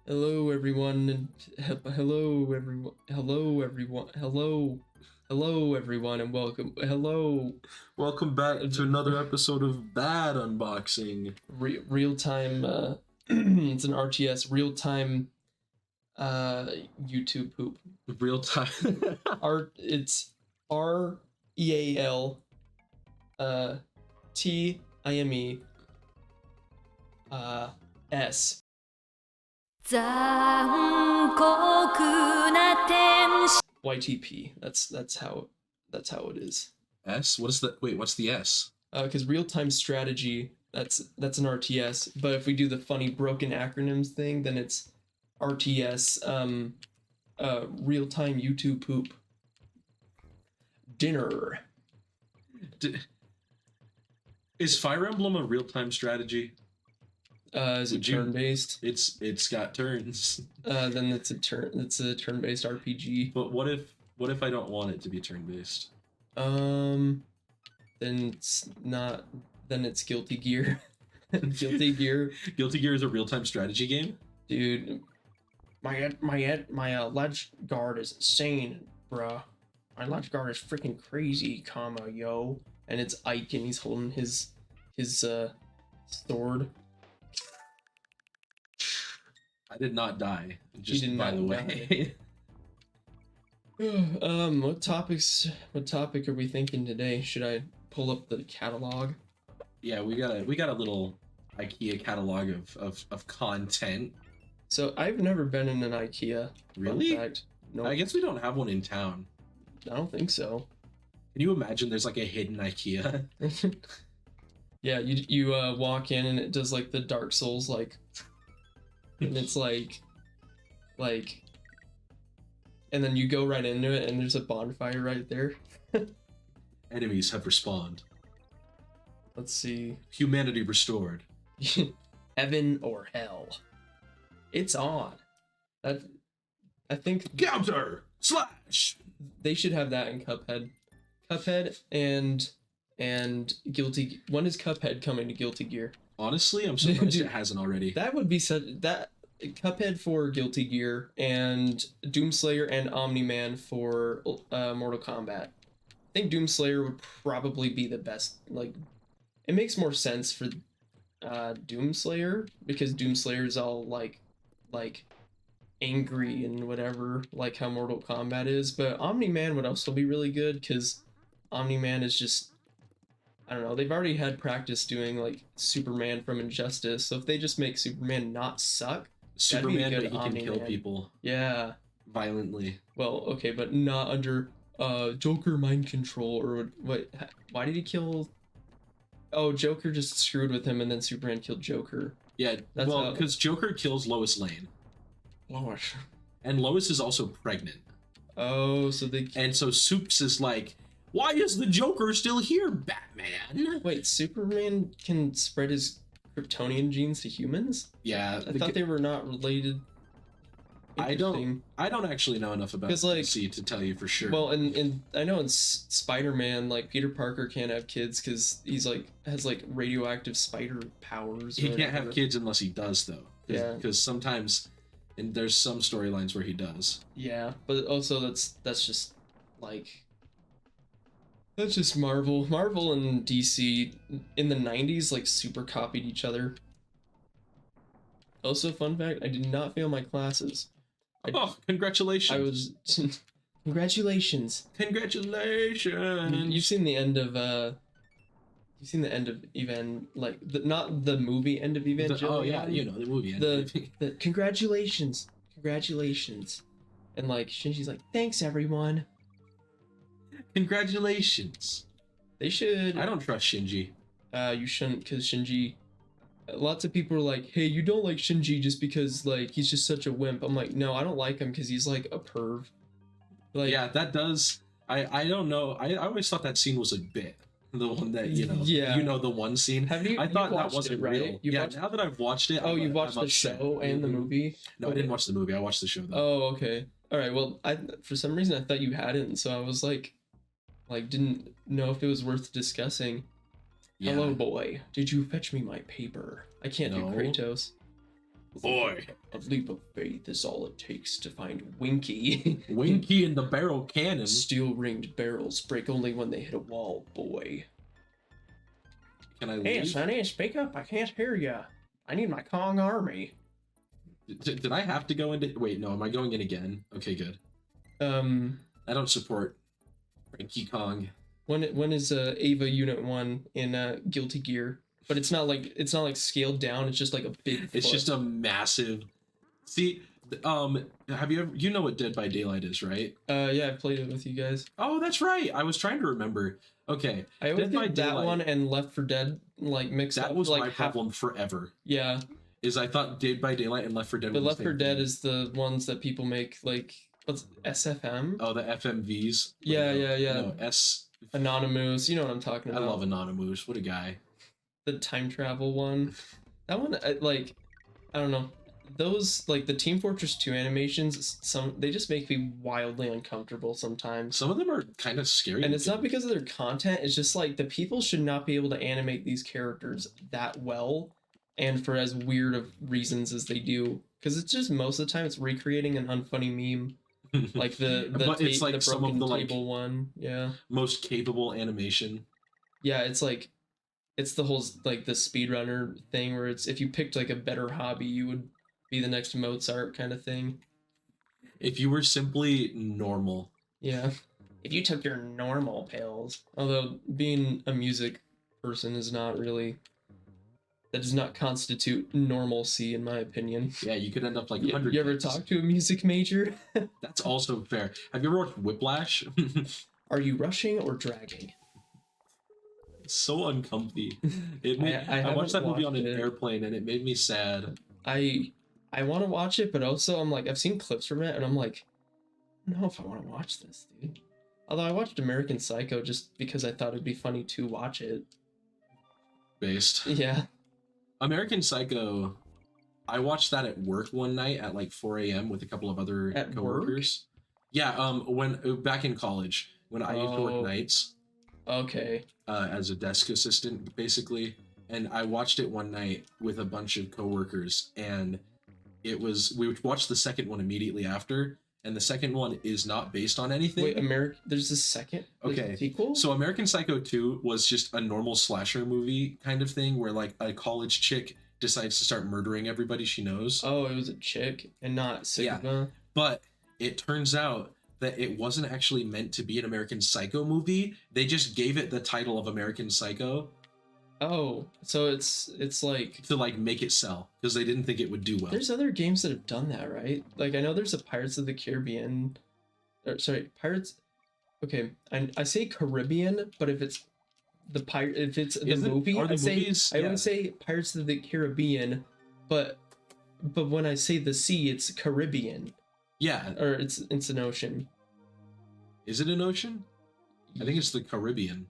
Hello everyone, and hello everyone, and welcome back to another episode of Bad Unboxing. Real time. It's an RTS real time. YouTube poop. Real time. It's REAL. TIME. S. YTP. That's how it is. S? What is the what's the S? Because real-time strategy, that's an RTS, but if we do the funny broken acronyms thing, then it's RTS real-time YouTube poop. Dinner. Is Fire Emblem a real-time strategy? Is it turn-based? It's got turns. Then it's a turn-based RPG. But what if I don't want it to be turn-based? Then it's not. Then it's Guilty Gear. Guilty Gear. Guilty Gear is a real-time strategy game? Dude, my ledge guard is insane, bruh. My ledge guard is freaking crazy, yo. And it's Ike, and he's holding his sword. I did not die. Just by the way. What topic are we thinking today? Should I pull up the catalog? Yeah, we got a little Ikea catalog of content. So I've never been in an Ikea. Really? No. I guess we don't have one in town. I don't think so. Can you imagine there's like a hidden Ikea? Yeah, you walk in and it does like the Dark Souls and it's like, and then you go right into it and there's a bonfire right there. Enemies have respawned. Let's see. Humanity restored. Heaven or hell. It's on. I think Counter slash. They should have that in Cuphead. Cuphead and Guilty. When is Cuphead coming to Guilty Gear? Honestly, I'm surprised it hasn't already. That would be Cuphead for Guilty Gear and Doomslayer and Omni-Man for Mortal Kombat. I think Doomslayer would probably be the best. Like, it makes more sense for Doomslayer because Doomslayer is all like angry and whatever, like how Mortal Kombat is. But Omni-Man would also be really good because Omni-Man is just, I don't know, they've already had practice doing like Superman from Injustice, so if they just make Superman not suck, Superman, but he can kill people. Yeah. Violently. Well, okay, but not under Joker mind control or what? Why did he kill? Oh, Joker just screwed with him, and then Superman killed Joker. Yeah, well, because Joker kills Lois Lane. Lois. And Lois is also pregnant. Oh, so they. And so Soups is like, why is the Joker still here, Batman? Wait, Superman can spread his Kryptonian genes to humans? Yeah. I thought they were not related. I don't actually know enough about DC to tell you for sure. Well, and I know in Spider-Man, like Peter Parker can't have kids because he's has radioactive spider powers. He can't have kids unless he does, though. Yeah. Because sometimes, and there's some storylines where he does. Yeah, but also that's just that's just Marvel. Marvel and DC in the 90s super copied each other. Also, fun fact, I did not fail my classes. Congratulations. I was Congratulations. You've seen the end of not the movie end of Evangelion. Oh yeah, the movie end. The congratulations. And Shinji's like, thanks everyone. Congratulations. They should. I don't trust Shinji. You shouldn't, because Shinji. Lots of people are like, hey, you don't like Shinji just because he's just such a wimp. I'm like, no, I don't like him because he's a perv. Yeah, that does. I don't know. I always thought that scene was a bit. The one that Yeah. The one scene. I thought that wasn't real. Now that I've watched it. Oh, you've watched the show and the movie? No, okay. I didn't watch the movie. I watched the show though. Oh, okay. All right. Well, for some reason I thought you hadn't, so I was didn't know if it was worth discussing. Yeah. Hello, boy. Did you fetch me my paper? I can't do Kratos. Boy. A leap of faith is all it takes to find Winky. Winky in the barrel cannon. Steel-ringed barrels break only when they hit a wall, boy. Can I leave? Hey, Sonny, speak up. I can't hear ya. I need my Kong army. Did I have to go into... Wait, no, am I going in again? Okay, good. I don't support Frankie Kong. When is Ava Unit 1 in Guilty Gear? But it's not like scaled down, it's just like a big It's foot. just a massive... See, have you ever... You know what Dead by Daylight is, right? Yeah, I've played it with you guys. Oh, that's right. I was trying to remember. Okay. I always Dead by get that Daylight, one and Left 4 Dead like mixed up. That was like my problem forever. Yeah. Is I thought Dead by Daylight and Left 4 Dead But were Left 4 Dead is the ones that people make like what's SFM? Oh, the FMVs. Yeah. No, Anonymous, you know what I'm talking about. I love Anonymous. What a guy. The time travel one. That one like I don't know. Those like the Team Fortress 2 animations, they just make me wildly uncomfortable sometimes. Some of them are kind of scary. And it's not because of their content, it's just like the people should not be able to animate these characters that well and for as weird of reasons as they do. Because it's just most of the time it's recreating an unfunny meme. Like but it's like the some of the table one. Yeah. Most capable animation. Yeah, it's like it's the whole like the speedrunner thing where it's if you picked like a better hobby, you would be the next Mozart kind of thing. If you were simply normal. Yeah. If you took your normal pills. Although being a music person is not really... That does not constitute normalcy, in my opinion. Yeah, you could end up like 100. You ever talk to a music major? That's also fair. Have you ever watched Whiplash? Are you rushing or dragging? It's so uncomfy. I watched that movie on an airplane and it made me sad. I want to watch it, but also I'm like, I've seen clips from it and I'm like, I don't know if I want to watch this, dude. Although I watched American Psycho just because I thought it'd be funny to watch it. Based. Yeah. American Psycho, I watched that at work one night at like 4 a.m. with a couple of other coworkers. Yeah, when back in college, when I used to work nights. Okay. As a desk assistant, basically. And I watched it one night with a bunch of coworkers, and we watched the second one immediately after, and the second one is not based on anything. Wait, there's a second sequel? So American Psycho 2 was just a normal slasher movie kind of thing where like a college chick decides to start murdering everybody she knows. Oh, it was a chick and not Sigma. Yeah. But it turns out that it wasn't actually meant to be an American Psycho movie. They just gave it the title of American Psycho. Oh, so it's like to like make it sell because they didn't think it would do well. There's other games that have done that, right? Like I know there's a Pirates of the Caribbean, Pirates. Okay, I say Caribbean, but if it's the movie, I always say Pirates of the Caribbean, but when I say the sea, it's Caribbean. Yeah, or it's an ocean. Is it an ocean? I think it's the Caribbean.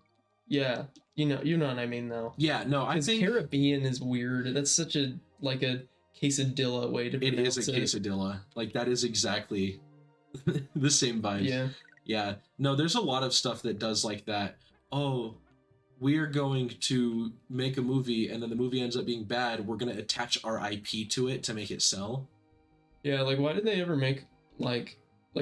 Yeah, you know what I mean though. Yeah, no, I think Caribbean is weird. That's such a quesadilla way to pronounce it. It is a quesadilla. Like that is exactly the same vibe. Yeah. Yeah. No, there's a lot of stuff that does like that. Oh, we are going to make a movie and then the movie ends up being bad. We're going to attach our IP to it to make it sell. Yeah, like why did they ever make like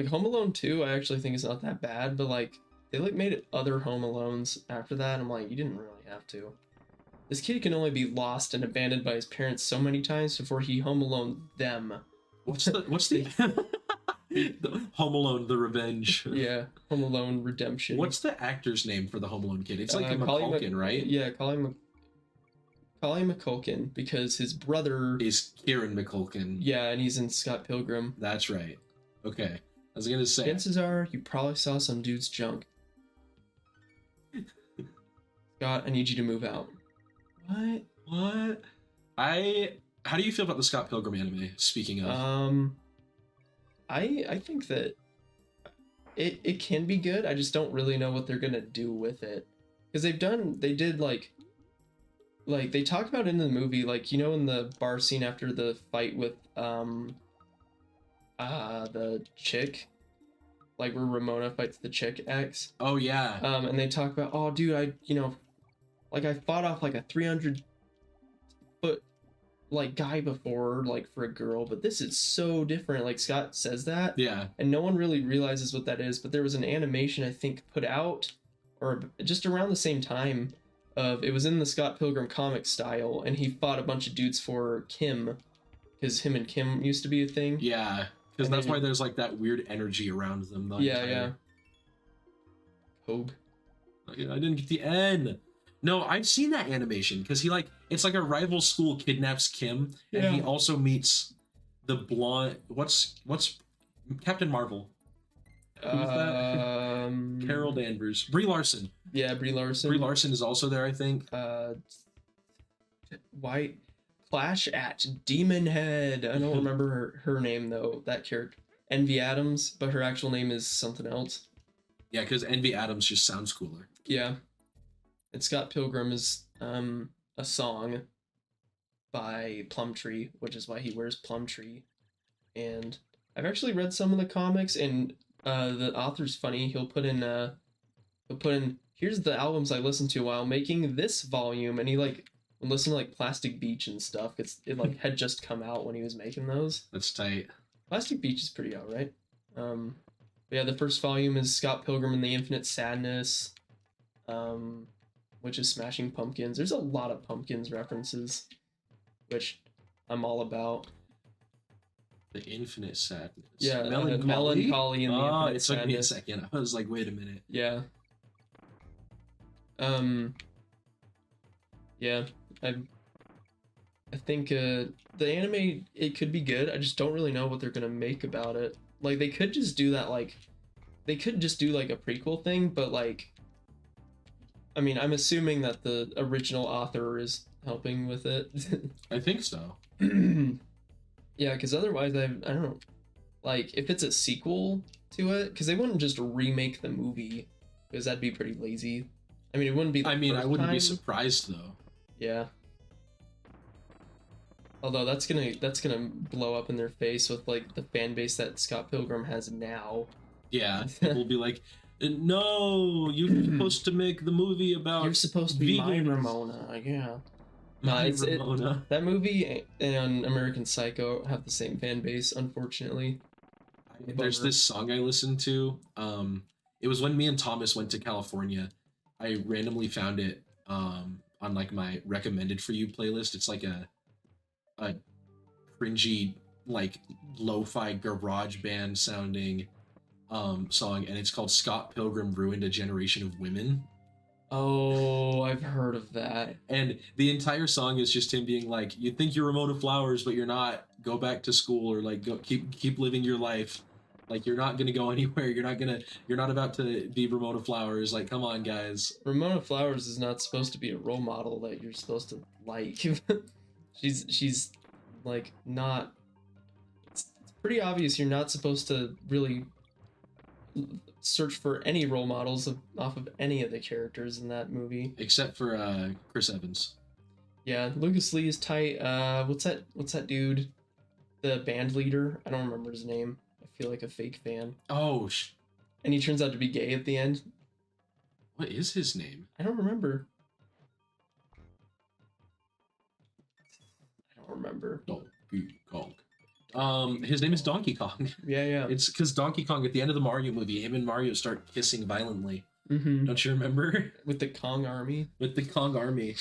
Home Alone 2? I actually think it's not that bad, but like they made it other Home Alones after that. I'm like, you didn't really have to. This kid can only be lost and abandoned by his parents so many times before he Home Alone them. What's the Home Alone the Revenge? Yeah, Home Alone Redemption. What's the actor's name for the Home Alone kid? It's like McCulkin, right? Yeah, Colin McCulkin, because his brother is Kieran McCulkin. Yeah, and he's in Scott Pilgrim. That's right. Okay, I was gonna say. Chances are you probably saw some dude's junk. Scott, I need you to move out. What? How do you feel about the Scott Pilgrim anime? Speaking of, I think that it can be good. I just don't really know what they're gonna do with it, because they did like they talk about in the movie, like, you know, in the bar scene after the fight with the chick, like where Ramona fights the chick ex. Oh yeah. And they talk about, oh dude, I fought off like a 300-foot like guy before, like for a girl, but this is so different. Like Scott says that, Yeah. and no one really realizes what that is. But there was an animation I think put out, or just around the same time, of it was in the Scott Pilgrim comic style, and he fought a bunch of dudes for Kim, because him and Kim used to be a thing. Yeah, because that's why there's like that weird energy around them. Yeah. Hogue. I didn't get the N. No, I've seen that animation because he like it's like a rival school kidnaps Kim, and he also meets the blonde. What's Captain Marvel? Who's that? Carol Danvers. Brie Larson. Yeah, Brie Larson. Brie Larson is also there, I think. White Clash at Demon Head. I don't remember her name though. That character, Envy Adams, but her actual name is something else. Yeah, because Envy Adams just sounds cooler. Yeah. And Scott Pilgrim is a song by Plumtree, which is why he wears Plumtree. And I've actually read some of the comics, and the author's funny. He'll put in here's the albums I listened to while making this volume, and he like would listen to like Plastic Beach and stuff. It like had just come out when he was making those. That's tight. Plastic Beach is pretty alright. Yeah, the first volume is Scott Pilgrim and the Infinite Sadness, which is Smashing Pumpkins. There's a lot of Pumpkins references, which I'm all about. The Infinite Sadness. Yeah, Melancholy. Melancholy and the Infinite it took Sadness. me a second. I was like, wait a minute. Yeah. Yeah, I think the anime, it could be good. I just don't really know what they're gonna make about it. Like they could just do that, like they could just do like a prequel thing, but like I mean, I'm assuming that the original author is helping with it. I think so. Yeah, because otherwise I don't know, like if it's a sequel to it, because they wouldn't just remake the movie, because that'd be pretty lazy. I mean, it wouldn't be I wouldn't time. be surprised though. Yeah. Although that's gonna blow up in their face with like the fan base that Scott Pilgrim has now. Yeah, people will be like, "No, you're supposed to make the movie about." You're supposed to be my vegans." Ramona. Yeah. My Ramona. That movie and American Psycho have the same fan base, unfortunately. There's this song I listened to. It was when me and Thomas went to California. I randomly found it on like my recommended for you playlist. It's like a cringy, like lo-fi garage band sounding song, and it's called Scott Pilgrim Ruined a Generation of Women. Oh, I've heard of that. And the entire song is just him being like, you think you're Ramona Flowers, but you're not. Go back to school, or like go keep living your life. Like you're not gonna go anywhere. You're not about to be Ramona Flowers. Like, come on, guys. Ramona Flowers is not supposed to be a role model that you're supposed to like. she's like not. It's pretty obvious you're not supposed to really search for any role models off of any of the characters in that movie, except for Chris Evans. Yeah, Lucas Lee is tight. What's that dude? The band leader. I don't remember his name. I feel like a fake fan. Oh, and he turns out to be gay at the end. What is his name? I don't remember. Donkey Kong. His name is Donkey Kong. Yeah. It's because Donkey Kong at the end of the Mario movie, him and Mario start kissing violently. Mm-hmm. Don't you remember? With the Kong army. With the Kong army.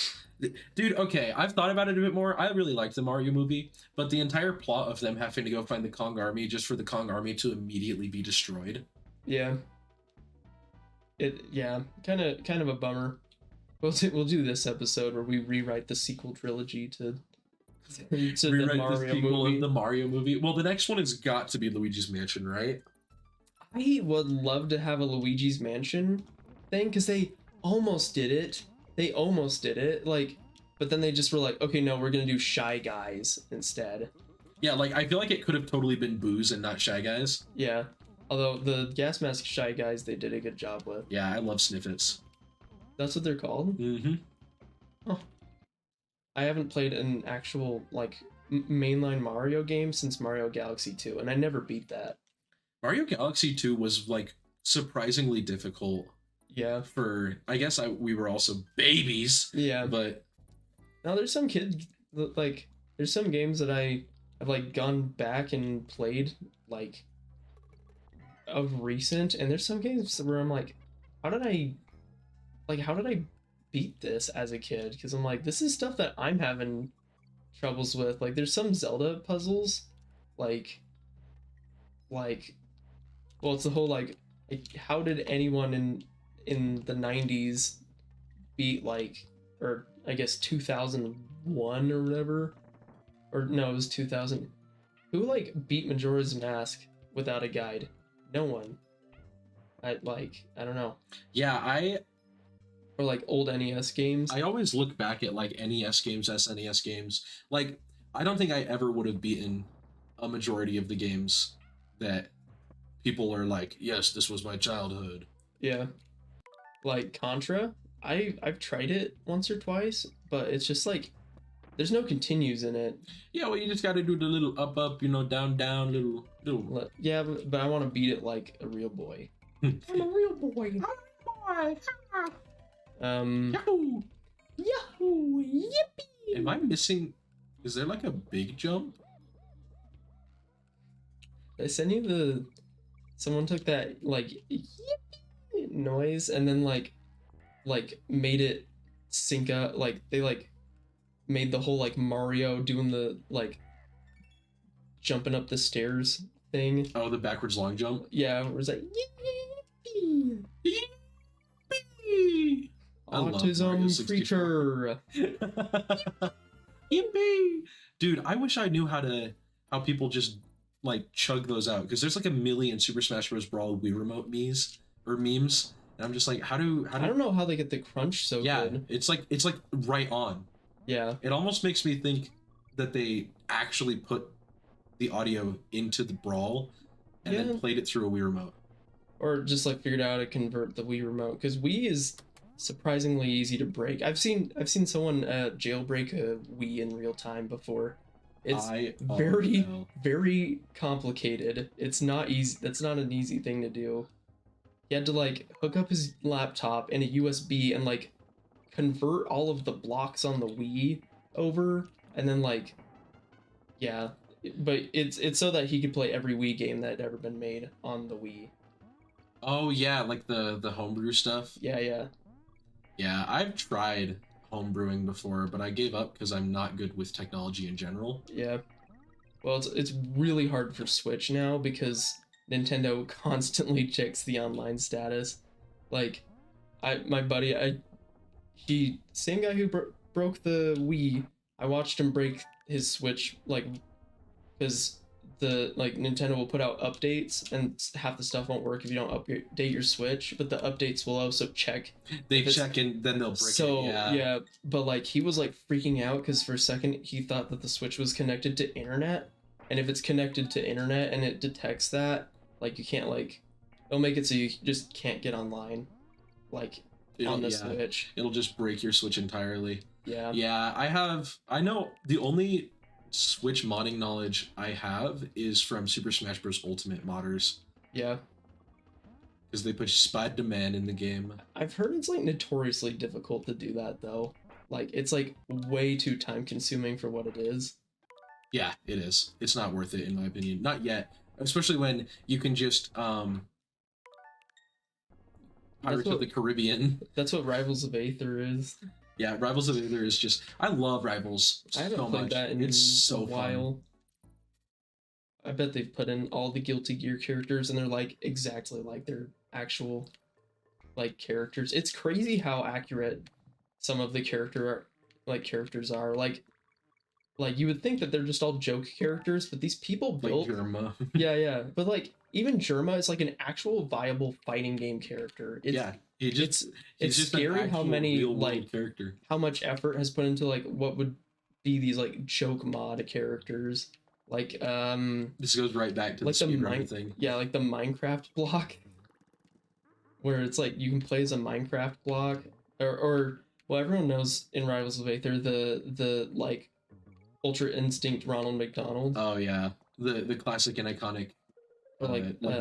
Dude, okay, I've thought about it a bit more. I really liked the Mario movie, but the entire plot of them having to go find the Kong army just for the Kong army to immediately be destroyed. Yeah. Kind of a bummer. We'll do this episode where we rewrite the sequel trilogy to rewrite the Mario the sequel movie. of the Mario movie. Well, the next one has got to be Luigi's Mansion, right? I would love to have a Luigi's Mansion thing, because they almost did it. Like, but then they just were like, okay, no, we're gonna do Shy Guys instead. Yeah, like I feel like it could have totally been Booze and not Shy Guys. Yeah, although the Gas Mask Shy Guys they did a good job with. Yeah, I love Sniffets. That's what they're called? Mm-hmm. Oh. I haven't played an actual like mainline Mario game since Mario Galaxy 2, and I never beat that. Mario Galaxy 2 was like surprisingly difficult. Yeah. For I guess we were also babies. Yeah. But now there's some kids like there's some games that I've like gone back and played like of recent, and there's some games where I'm like, how did I beat this as a kid? Because I'm like, this is stuff that I'm having troubles with. Like there's some Zelda puzzles, like like well, it's the whole like how did anyone in the 90s beat like, or I guess 2001 or whatever, or no, it was 2000. Who like beat Majora's Mask without a guide? No one. I don't know. Yeah, Or like old NES games. I always look back at like NES games, SNES games. Like, I don't think I ever would have beaten a majority of the games that people are like, yes, this was my childhood. Yeah. Like Contra, I've tried it once or twice, but it's just like there's no continues in it. Yeah, well, you just got to do the little up, up, down, down, little. Yeah, but I want to beat it like a real boy. I'm a real boy. Yahoo! Yahoo! Yippee! Am I missing? Is there like a big jump? I sent you the. Someone took that like yippee noise and then like made it sync up. Like they like made the whole like Mario doing the like jumping up the stairs thing. Oh, the backwards long jump. Yeah, it was like yippee. Yippee! Autism creature. Yippee! Dude, I wish I knew how people just like chug those out, because there's like a million Super Smash Bros. Brawl Wii Remote memes, and I'm just like, how do I don't know how they get the crunch so good. It's like right on. Yeah. It almost makes me think that they actually put the audio into the Brawl and then played it through a Wii Remote. Or just like figured out how to convert the Wii Remote, because Wii is surprisingly easy to break. I've seen someone jailbreak a Wii in real time before. It's very complicated. It's not easy. That's not an easy thing to do. He had to like hook up his laptop and a USB and like convert all of the blocks on the Wii over, and then like, yeah. But it's so that he could play every Wii game that had ever been made on the Wii. Oh yeah, like the homebrew stuff. Yeah. Yeah, I've tried homebrewing before, but I gave up because I'm not good with technology in general. Yeah. Well, it's really hard for Switch now because Nintendo constantly checks the online status. Like, my buddy, he same guy who broke the Wii. I watched him break his Switch, like, because the Nintendo will put out updates and half the stuff won't work if you don't update your Switch, but the updates will also check. They check and then they'll break it. Yeah, but like he was like freaking out because for a second he thought that the Switch was connected to internet, and if it's connected to internet and it detects that, like you can't it'll make it so you just can't get online, on the Switch. It'll just break your Switch entirely. Yeah. Yeah, I know the only Switch modding knowledge I have is from Super Smash Bros. Ultimate modders. Yeah. Because they put Spider-Man in the game. I've heard it's like notoriously difficult to do that though. Like it's like way too time consuming for what it is. Yeah, it is. It's not worth it in my opinion. Not yet. Especially when you can just Pirates of the Caribbean. That's what Rivals of Aether is. Yeah, Rivals of Aether is just... I love Rivals I haven't played that in a while. Fun. I bet they've put in all the Guilty Gear characters and they're like exactly like their actual characters. It's crazy how accurate some of the characters are. Like you would think that they're just all joke characters, but these people built... Like Germa. yeah. But like even Germa is like an actual viable fighting game character. It's scary how many character. How much effort has put into like what would be these like joke mod characters. This goes right back to the speedrunner thing. Yeah, like the Minecraft block, where it's like you can play as a Minecraft block, or well, everyone knows in Rivals of Aether the like Ultra Instinct Ronald McDonald. Oh yeah, the classic and iconic. Or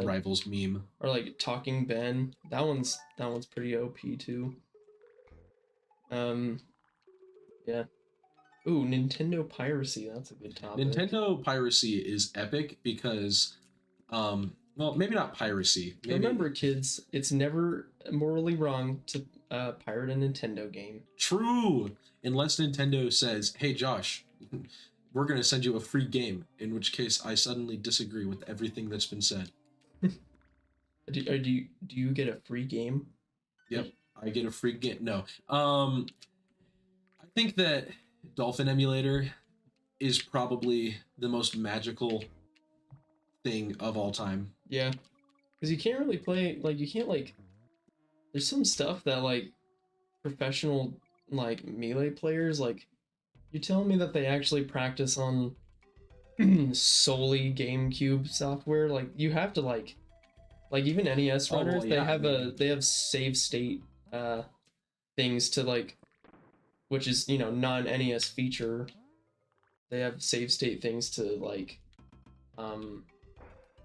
Rivals meme. Or like Talking Ben. That one's pretty OP too. Yeah. Ooh, Nintendo piracy. That's a good topic. Nintendo piracy is epic because, well, maybe not piracy. Maybe... Remember, kids, it's never morally wrong to pirate a Nintendo game. True, unless Nintendo says, "Hey, Josh, we're gonna send you a free game," in which case I suddenly disagree with everything that's been said. Do you get a free game? Yep, I get a free game. No, I think that Dolphin Emulator is probably the most magical thing of all time. Yeah, because you can't really play, like, you can't, like, there's some stuff that, like, professional, like, Melee players, like, you're telling me that they actually practice on solely GameCube software? Like, you have to, like even NES runners, well, yeah, they have save state things to, like, which is, you know, non-NES feature. They have save state things to, like,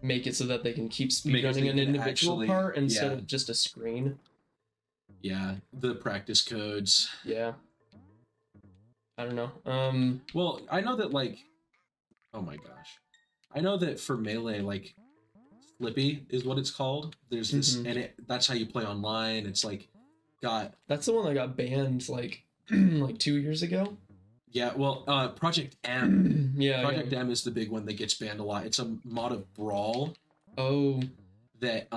make it so that they can keep speedrunning an individual part instead of just a screen. Yeah, the practice codes. Yeah. I don't know. Well, I know that, like, oh my gosh, I know that for Melee, like, Flippy is what it's called. There's this, and that's how you play online. It's like that's the one that got banned like like 2 years ago. Yeah, well, Project M. Yeah, Project M is the big one that gets banned a lot. It's a mod of Brawl. Oh. That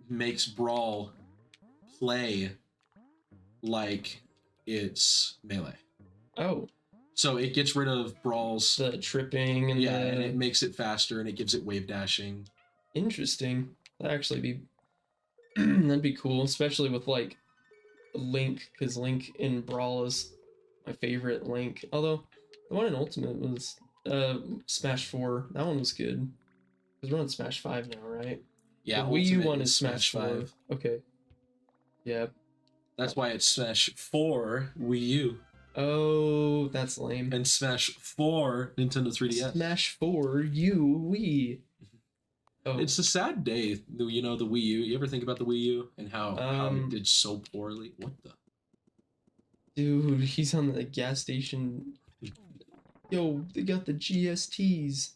makes Brawl play like it's Melee. Oh. So it gets rid of Brawl's the tripping and and it makes it faster and it gives it wave dashing. Interesting. That'd actually be that'd be cool, especially with like Link, because Link in Brawl is my favorite Link. Although the one in Ultimate was Smash 4. That one was good. Because we're on Smash 5 now, right? Yeah, the Wii U one is Smash 5. Okay. Yeah. That's why it's Smash 4 Wii U. Oh, that's lame. And Smash 4 Nintendo 3DS. Smash 4 U Wii. Oh. It's a sad day, you know, the Wii U. You ever think about the Wii U and how it did so poorly? What the? Dude, he's on the gas station. Yo, they got the GSTs.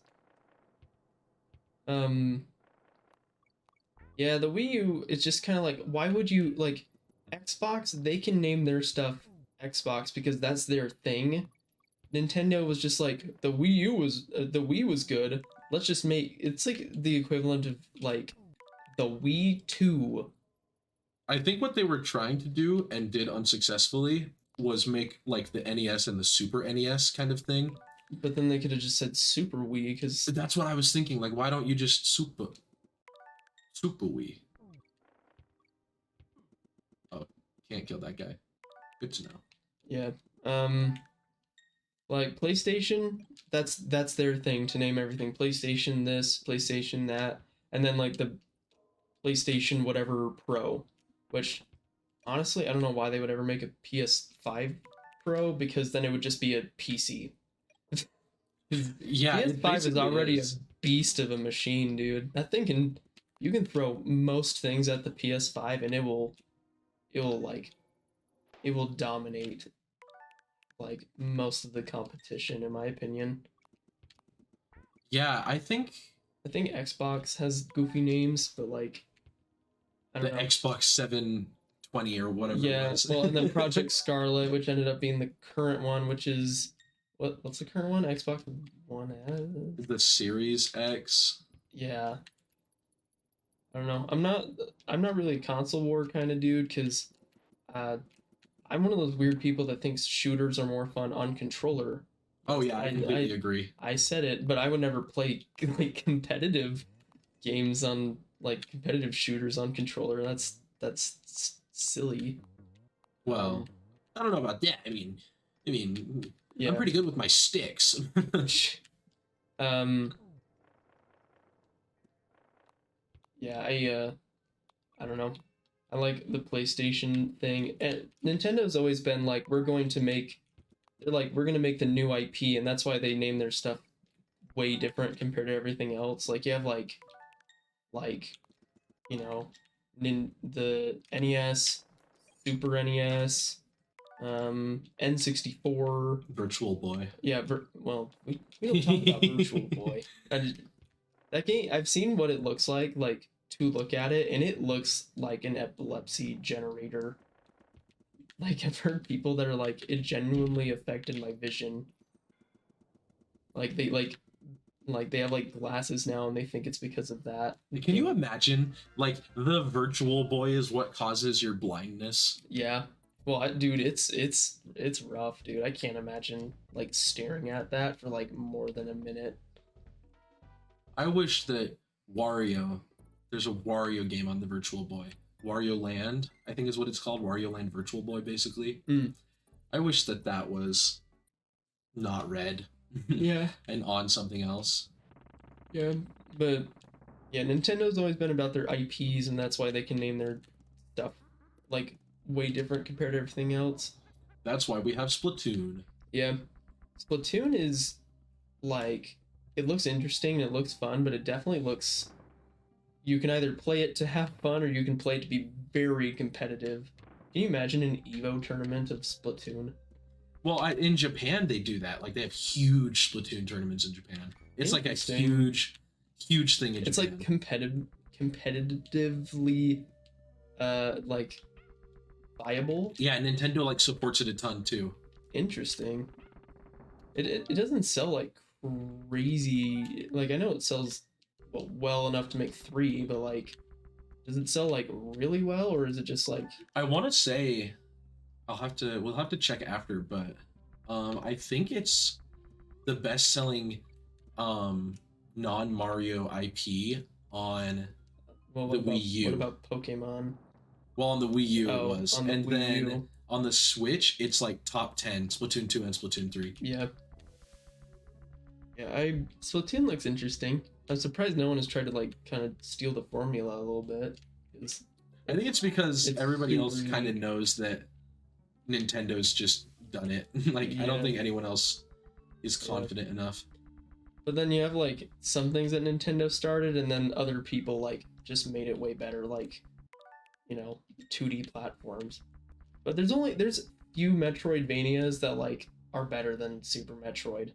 Yeah, the Wii U, it's just kind of like, why would you, like, Xbox, they can name their stuff Xbox because that's their thing. Nintendo was just like, the Wii was good. Let's just make, it's like the equivalent of, like, the Wii 2. I think what they were trying to do, and did unsuccessfully, was make, like, the NES and the Super NES kind of thing. But then they could have just said Super Wii, because... That's what I was thinking, like, why don't you just Super Wii? Oh, can't kill that guy. Good to know. Yeah. Like, PlayStation, that's their thing, to name everything. PlayStation this, PlayStation that, and then, like, the PlayStation whatever Pro, which, honestly, I don't know why they would ever make a PS5 Pro, because then it would just be a PC. Yeah, PS5 is already a beast of a machine, dude. That thing can, you can throw most things at the PS5 and it will dominate, like, most of the competition, in my opinion. Yeah, I think Xbox has goofy names, but, like, I don't know. Xbox 720 or whatever. Yeah, it was. well, and then Project Scarlet, which ended up being the current one, which is what's the current one? Xbox One S? The Series X. Yeah. I don't know. I'm not really a console war kind of dude, because I'm one of those weird people that thinks shooters are more fun on controller. Oh yeah, I completely agree. I said it, but I would never play, like, competitive games on, like, competitive shooters on controller. That's silly. Well, I don't know about that. I mean, yeah. I'm pretty good with my sticks. Yeah, I don't know. I like the PlayStation thing. And Nintendo's always been like, we're going to make the new IP, and that's why they name their stuff way different compared to everything else. Like, you have like you know, the NES, Super NES, N64. Virtual Boy. Yeah, well, we don't talk about Virtual Boy. That game, I've seen what it looks like to look at it, and it looks like an epilepsy generator. Like, I've heard people that are like, it genuinely affected my vision. Like, they have like glasses now, and they think it's because of that. Can you imagine, like, the Virtual Boy is what causes your blindness? Yeah. Well, dude, it's rough, dude. I can't imagine like staring at that for like more than a minute. I wish that there's a Wario game on the Virtual Boy. Wario Land, I think is what it's called. Wario Land Virtual Boy, basically. I wish that was not red. Yeah. And on something else. Yeah, but yeah, Nintendo's always been about their IPs, and that's why they can name their stuff like way different compared to everything else. That's why we have Splatoon. Yeah. Splatoon is like, it looks interesting and it looks fun, but it definitely looks, you can either play it to have fun or you can play it to be very competitive. Can you imagine an EVO tournament of Splatoon? Well, in Japan they do that. Like, they have huge Splatoon tournaments in Japan. It's like a huge thing in Japan. It's like competitively like viable. Yeah, Nintendo like supports it a ton too. Interesting. It doesn't sell like crazy. Like, I know it sells well enough to make 3, but like, does it sell like really well, or is it just like? I want to say, we'll have to check after, but I think it's the best-selling non-Mario IP on the Wii U. What about Pokemon? Well, on the Wii U it was, and then on the Switch it's like top 10, Splatoon 2 and Splatoon 3. Yeah. Yeah, Splatoon looks interesting. I'm surprised no one has tried to like kind of steal the formula a little bit. I think it's because everybody else kind of knows that Nintendo's just done it. Like, yeah. I don't think anyone else is confident enough. But then you have like some things that Nintendo started, and then other people like just made it way better, like, you know, 2D platforms. But there's few Metroidvanias that like are better than Super Metroid.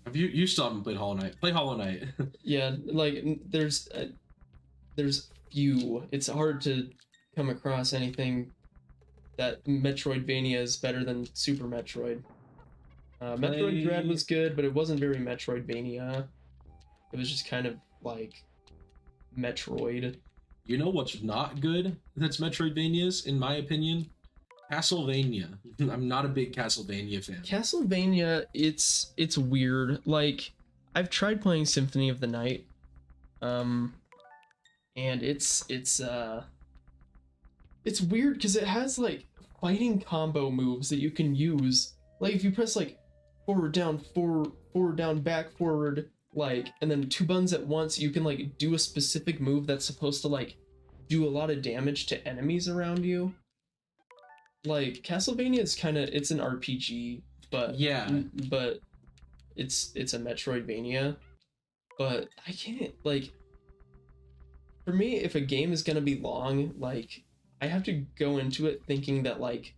Have you still haven't played Hollow Knight? Play Hollow Knight. Yeah, like there's few. It's hard to come across anything that Metroidvania is better than Super Metroid. Metroid Dread was good, but it wasn't very Metroidvania. It was just kind of like Metroid. You know what's not good that's Metroidvanias, in my opinion? Castlevania. I'm not a big Castlevania fan. Castlevania, it's weird. Like, I've tried playing Symphony of the Night, and it's weird because it has like fighting combo moves that you can use. Like, if you press like forward down, back, forward, like, and then 2 buttons at once, you can like do a specific move that's supposed to like do a lot of damage to enemies around you. Like, Castlevania is it's an RPG, but yeah, but it's a Metroidvania. But I can't, like, for me, if a game is gonna be long, like, I have to go into it thinking that like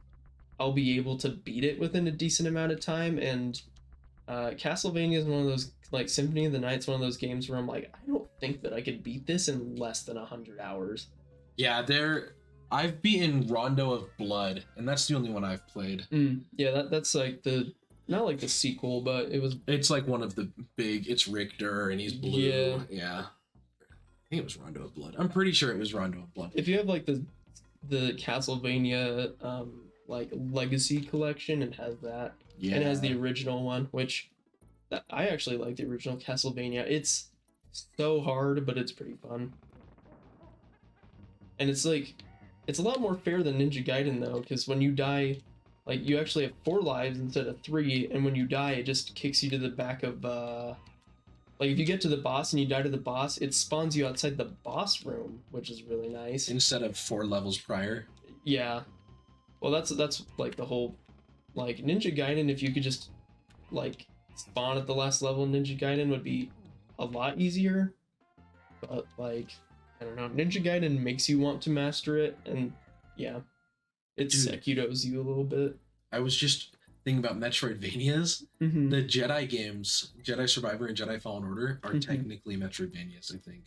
I'll be able to beat it within a decent amount of time, and Castlevania is one of those, like, Symphony of the Night's one of those games where I'm like, I don't think that I could beat this in less than 100 hours. Yeah, I've beaten Rondo of Blood, and that's the only one I've played. Yeah, that's like not like the sequel, but it's like one of the big, it's Richter, and he's blue. Yeah. I think it was Rondo of Blood. I'm pretty sure it was Rondo of Blood. If you have like the Castlevania like Legacy collection, it has that. Yeah. It has the original one, which I actually like the original Castlevania. It's so hard, but it's pretty fun. And it's like, it's a lot more fair than Ninja Gaiden though, because when you die, like, you actually have 4 lives instead of 3, and when you die, it just kicks you to the back of like, if you get to the boss and you die to the boss, it spawns you outside the boss room, which is really nice. Instead of 4 levels prior. Yeah. Well, that's like the whole, like, Ninja Gaiden, if you could just like spawn at the last level in Ninja Gaiden, would be a lot easier. But like, I don't know, Ninja Gaiden makes you want to master it, and yeah. It Dude. Sekudo's you a little bit. I was just thinking about Metroidvanias. Mm-hmm. The Jedi games, Jedi Survivor and Jedi Fallen Order, are Mhm. technically Metroidvanias, I think.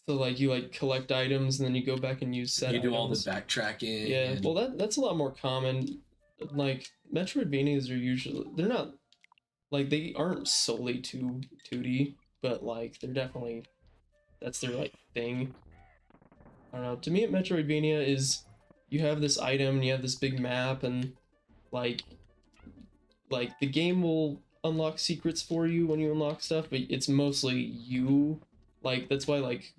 So like you like collect items and then you go back and use set You do all the items. backtracking. Yeah, and- well that's a lot more common. Like Metroidvanias are usually they're not like they aren't solely 2D, but like they're definitely that's their like thing. I don't know. To me, Metroidvania is you have this item, and you have this big map, and like the game will unlock secrets for you when you unlock stuff, but it's mostly you. Like that's why like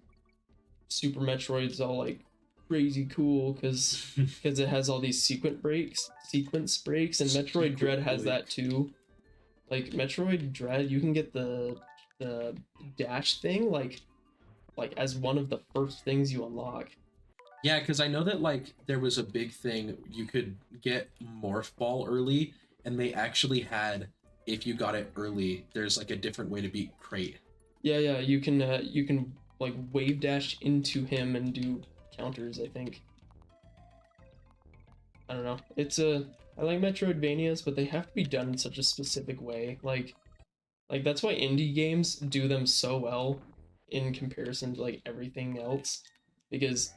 Super Metroid's all like crazy cool because it has all these sequence breaks, and Metroid Dread has that too. Like Metroid Dread, you can get the dash thing like as one of the first things you unlock. Yeah, because I know that like there was a big thing you could get Morph Ball early, and they actually had, if you got it early, there's like a different way to beat Crate. Yeah, you can like wave dash into him and do counters, I think. I don't know. I like Metroidvanias, but they have to be done in such a specific way. Like that's why indie games do them so well in comparison to like everything else, because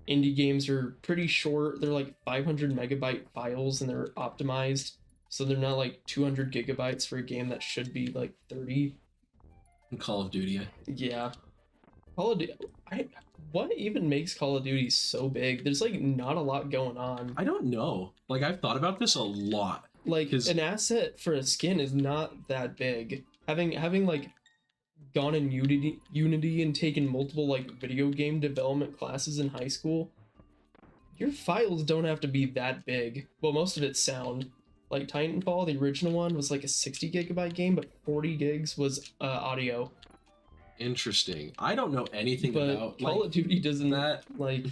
indie games are pretty short. They're like 500 megabyte files and they're optimized, so they're not like 200 gigabytes for a game that should be like 30. And Call of Duty. Yeah. Call of Duty. What even makes Call of Duty so big? There's like not a lot going on. I don't know. Like I've thought about this a lot. Like 'Cause- an asset for a skin is not that big. Having like gone in Unity and taken multiple like video game development classes in high school, your files don't have to be that big. Well, most of it's sound. Like Titanfall, the original one, was like a 60 gigabyte game, but 40 gigs was audio. Interesting. I don't know anything But about Call like, of Duty doesn't that. like.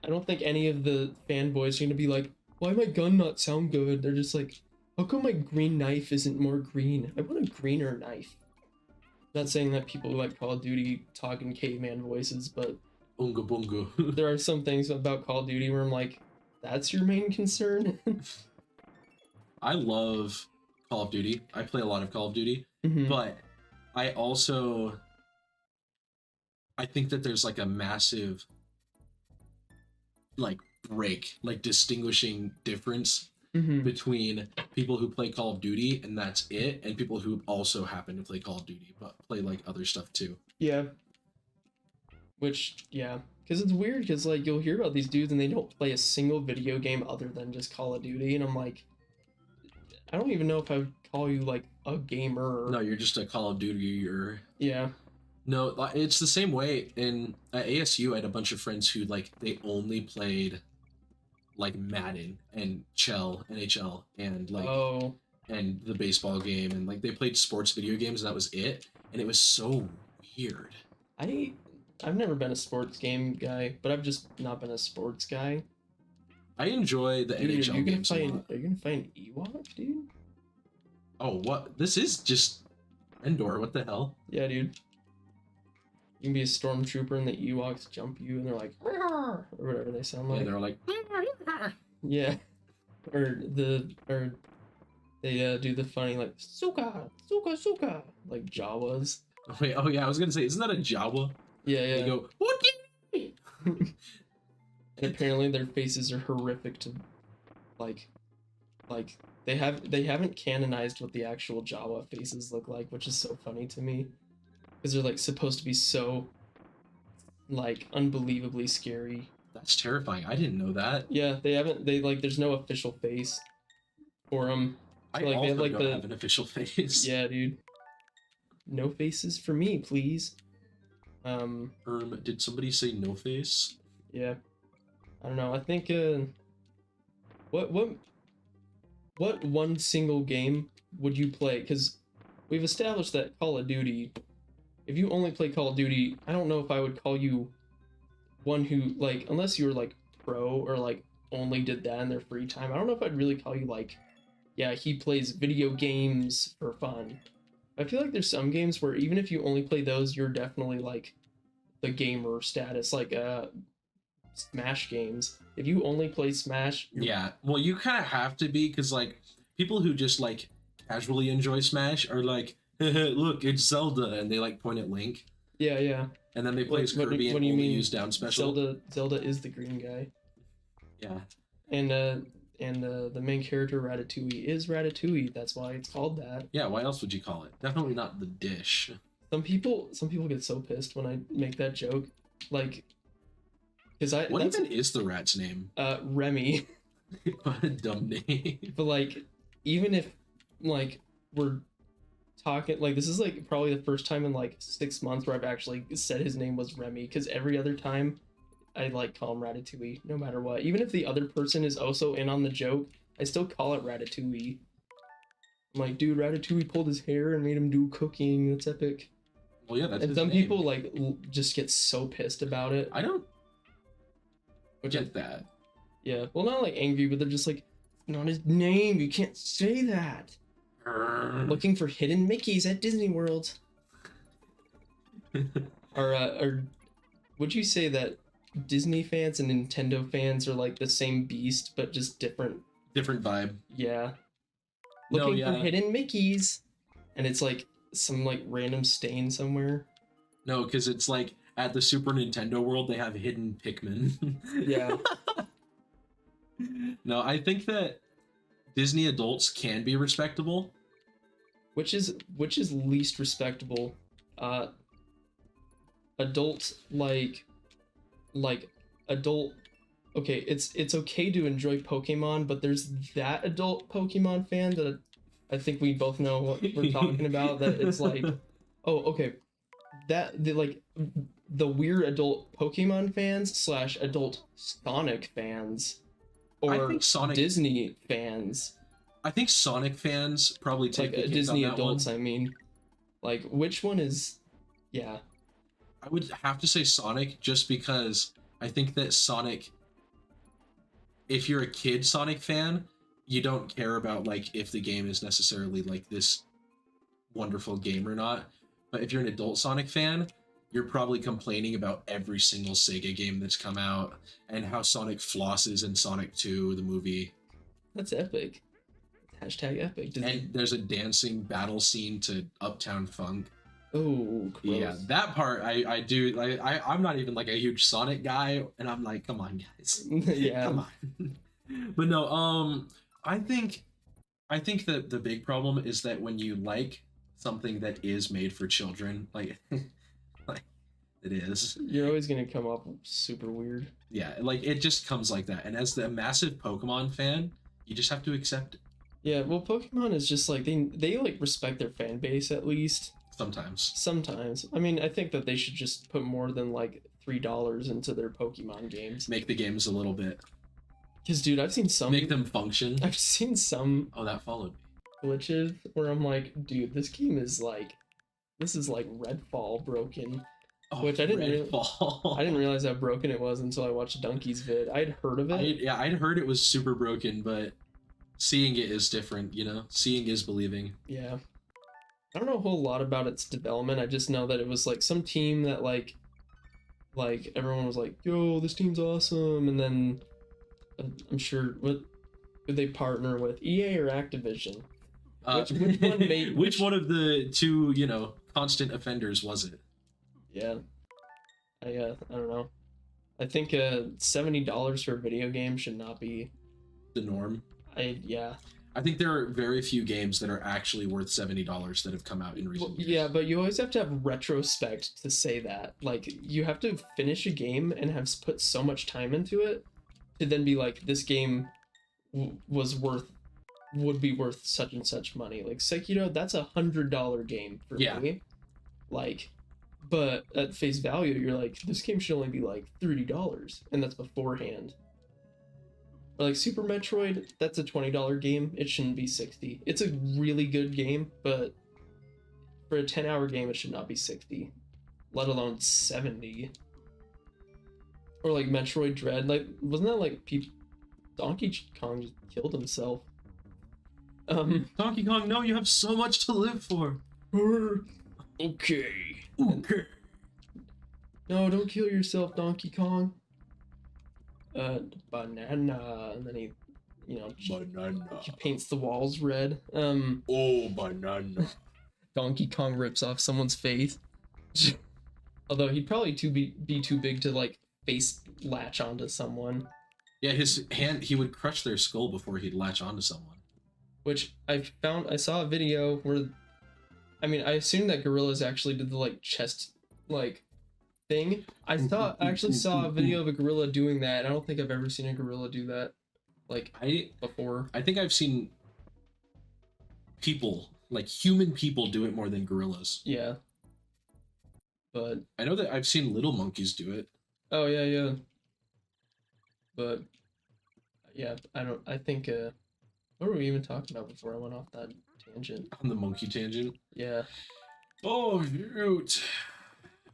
I don't think any of the fanboys are gonna be like, "Why my gun not sound good?" They're just like, "How come my green knife isn't more green? I want a greener knife." Not saying that people who like Call of Duty talk in caveman voices, but Unga bunga. there are some things about Call of Duty where I'm like, "That's your main concern." I love Call of Duty. I play a lot of Call of Duty, Mhm. but I think that there's like a massive like break, like distinguishing difference Mhm. between people who play Call of Duty and that's it, and people who also happen to play Call of Duty but play like other stuff too. Yeah. Which, yeah. Because it's weird, because, like, you'll hear about these dudes and they don't play a single video game other than just Call of Duty, and I'm like, I don't even know if I would call you, like, a gamer. No, you're just a Call of Duty or... Yeah. No, it's the same way. At ASU, I had a bunch of friends who, like, they only played, like, Madden and NHL, and, like, Oh. and the baseball game, and, like, they played sports video games, and that was it, and it was so weird. I've never been a sports game guy, but I've just not been a sports guy. I enjoy the Dude, NHL games a lot. are you gonna find an Ewok, dude? Oh, what? This is just Endor, what the hell? Yeah, dude. You can be a stormtrooper and the Ewoks jump you and they're like, "Rawr," or whatever they sound like. And they're like... Yeah. Or they do the funny like Suka, Suka, Suka, like Jawas. Wait, oh yeah, I was gonna say, isn't that a Jawa? Yeah, They go, what? And apparently their faces are horrific to like they haven't canonized what the actual Jawa faces look like, which is so funny to me. Because they're like supposed to be so like unbelievably scary. That's terrifying. I didn't know that. Yeah, there's no official face for them. I like, they also have, like, don't have an official face. Yeah, dude. No faces for me, please. Did somebody say no face? Yeah. I don't know. I think what one single game would you play? Because we've established that Call of Duty, if you only play Call of Duty, I don't know if I would call you one who, like, unless you were like pro or like only did that in their free time, I don't know if I'd really call you like, yeah, he plays video games for fun. I feel like there's some games where even if you only play those, you're definitely like the gamer status. Like Smash games. If you only play Smash, Yeah, well, you kind of have to be, because like people who just like casually enjoy Smash are like, look, it's Zelda, and they like point at Link, yeah. and then they play as Kirby and what do you only mean? use down special. Zelda is the green guy, Yeah, and the main character Ratatouille is Ratatouille. That's why it's called that. yeah. Why else would you call it? Definitely not the dish. Some people get so pissed when I make that joke, like, because What even is the rat's name? Remy. What a dumb name. But like, even if like we're talking, like, this is like probably the first time in like 6 months where I've actually said his name was Remy, because every other time I like call him Ratatouille no matter what. Even if the other person is also in on the joke, I still call it Ratatouille. I'm like, dude, Ratatouille pulled his hair and made him do cooking. That's epic. Well, yeah, that's and his some name. people like just get so pissed about it. I don't get that. Yeah, well, not like angry, but they're just like, not his name. You can't say that. Looking for hidden Mickeys at Disney World. or would you say that Disney fans and Nintendo fans are like the same beast, but just different? Different vibe. Yeah. No, Looking yeah. for hidden Mickeys, and it's like some like random stain somewhere. No, because it's like at the Super Nintendo World they have hidden Pikmin. Yeah. No, I think that Disney adults can be respectable. Which is least respectable? Adult like adult. Okay, it's okay to enjoy Pokemon, but there's that adult Pokemon fan that I think we both know what we're talking about. That it's like, oh, okay, that the weird adult Pokemon fans / adult Sonic fans, or I think Sonic Disney fans. I think Sonic fans probably take Like the Disney on that adults, one. I mean. Like, which one is... Yeah. I would have to say Sonic, just because I think that Sonic, if you're a kid Sonic fan, you don't care about like if the game is necessarily like this wonderful game or not. But if you're an adult Sonic fan, you're probably complaining about every single Sega game that's come out and how Sonic flosses in Sonic 2, the movie. That's epic. Hashtag epic. And there's a dancing battle scene to Uptown Funk. Oh, gross. Yeah, that part I do. I'm not even like a huge Sonic guy, and I'm like, come on, guys. Yeah. Come on. But no, I think that the big problem is that when you like something that is made for children, like like it is. You're always gonna come up super weird. Yeah, like it just comes like that. And as the massive Pokemon fan, you just have to accept it. Yeah, well, Pokemon is just like they like respect their fan base at least. Sometimes. I mean, I think that they should just put more than like $3 into their Pokemon games. Make the games a little bit. Because, dude, I've seen some. Make them function. I've seen some. Oh, that followed me. Glitches where I'm like, dude, this game is like, this is like Redfall broken. Oh, which I didn't realize how broken it was until I watched Donkey's vid. I'd heard of it. I'd heard it was super broken, but seeing it is different, you know? Seeing is believing. Yeah. I don't know a whole lot about its development. I just know that it was like some team that like everyone was like, yo, this team's awesome. And then I'm sure, what did they partner with? EA or Activision? Which one made... Which one of the two, you know, constant offenders was it? Yeah. I don't know. I think $70 for a video game should not be the norm. I think there are very few games that are actually worth $70 that have come out in recent years. Yeah, but you always have to have retrospect to say that. Like, you have to finish a game and have put so much time into it to then be like, this game would be worth such and such money. Like Sekiro, that's $100 game for me. Like, but at face value, you're like, this game should only be like $30, and that's beforehand. Or like Super Metroid, that's a $20 game. It shouldn't be $60. It's a really good game, but for a 10-hour game, it should not be $60, let alone $70. Or like Metroid Dread, like wasn't that like Donkey Kong just killed himself? Donkey Kong, no, you have so much to live for. Okay. No, don't kill yourself, Donkey Kong. banana, and then he, you know, Banana. he paints the walls red. Oh, banana. Donkey Kong rips off someone's face. Although he'd probably be too big to like face latch onto someone. Yeah, his hand, he would crush their skull before he'd latch onto someone. Which I saw a video where, I mean, I assume that gorillas actually did the like chest like thing. I actually saw a video of a gorilla doing that, and I don't think I've ever seen a gorilla do that like before. I think I've seen people, like human people, do it more than gorillas. Yeah. But I know that I've seen little monkeys do it. oh yeah. But yeah, I think what were we even talking about before I went off that tangent? On the monkey tangent? Yeah. Oh, shoot.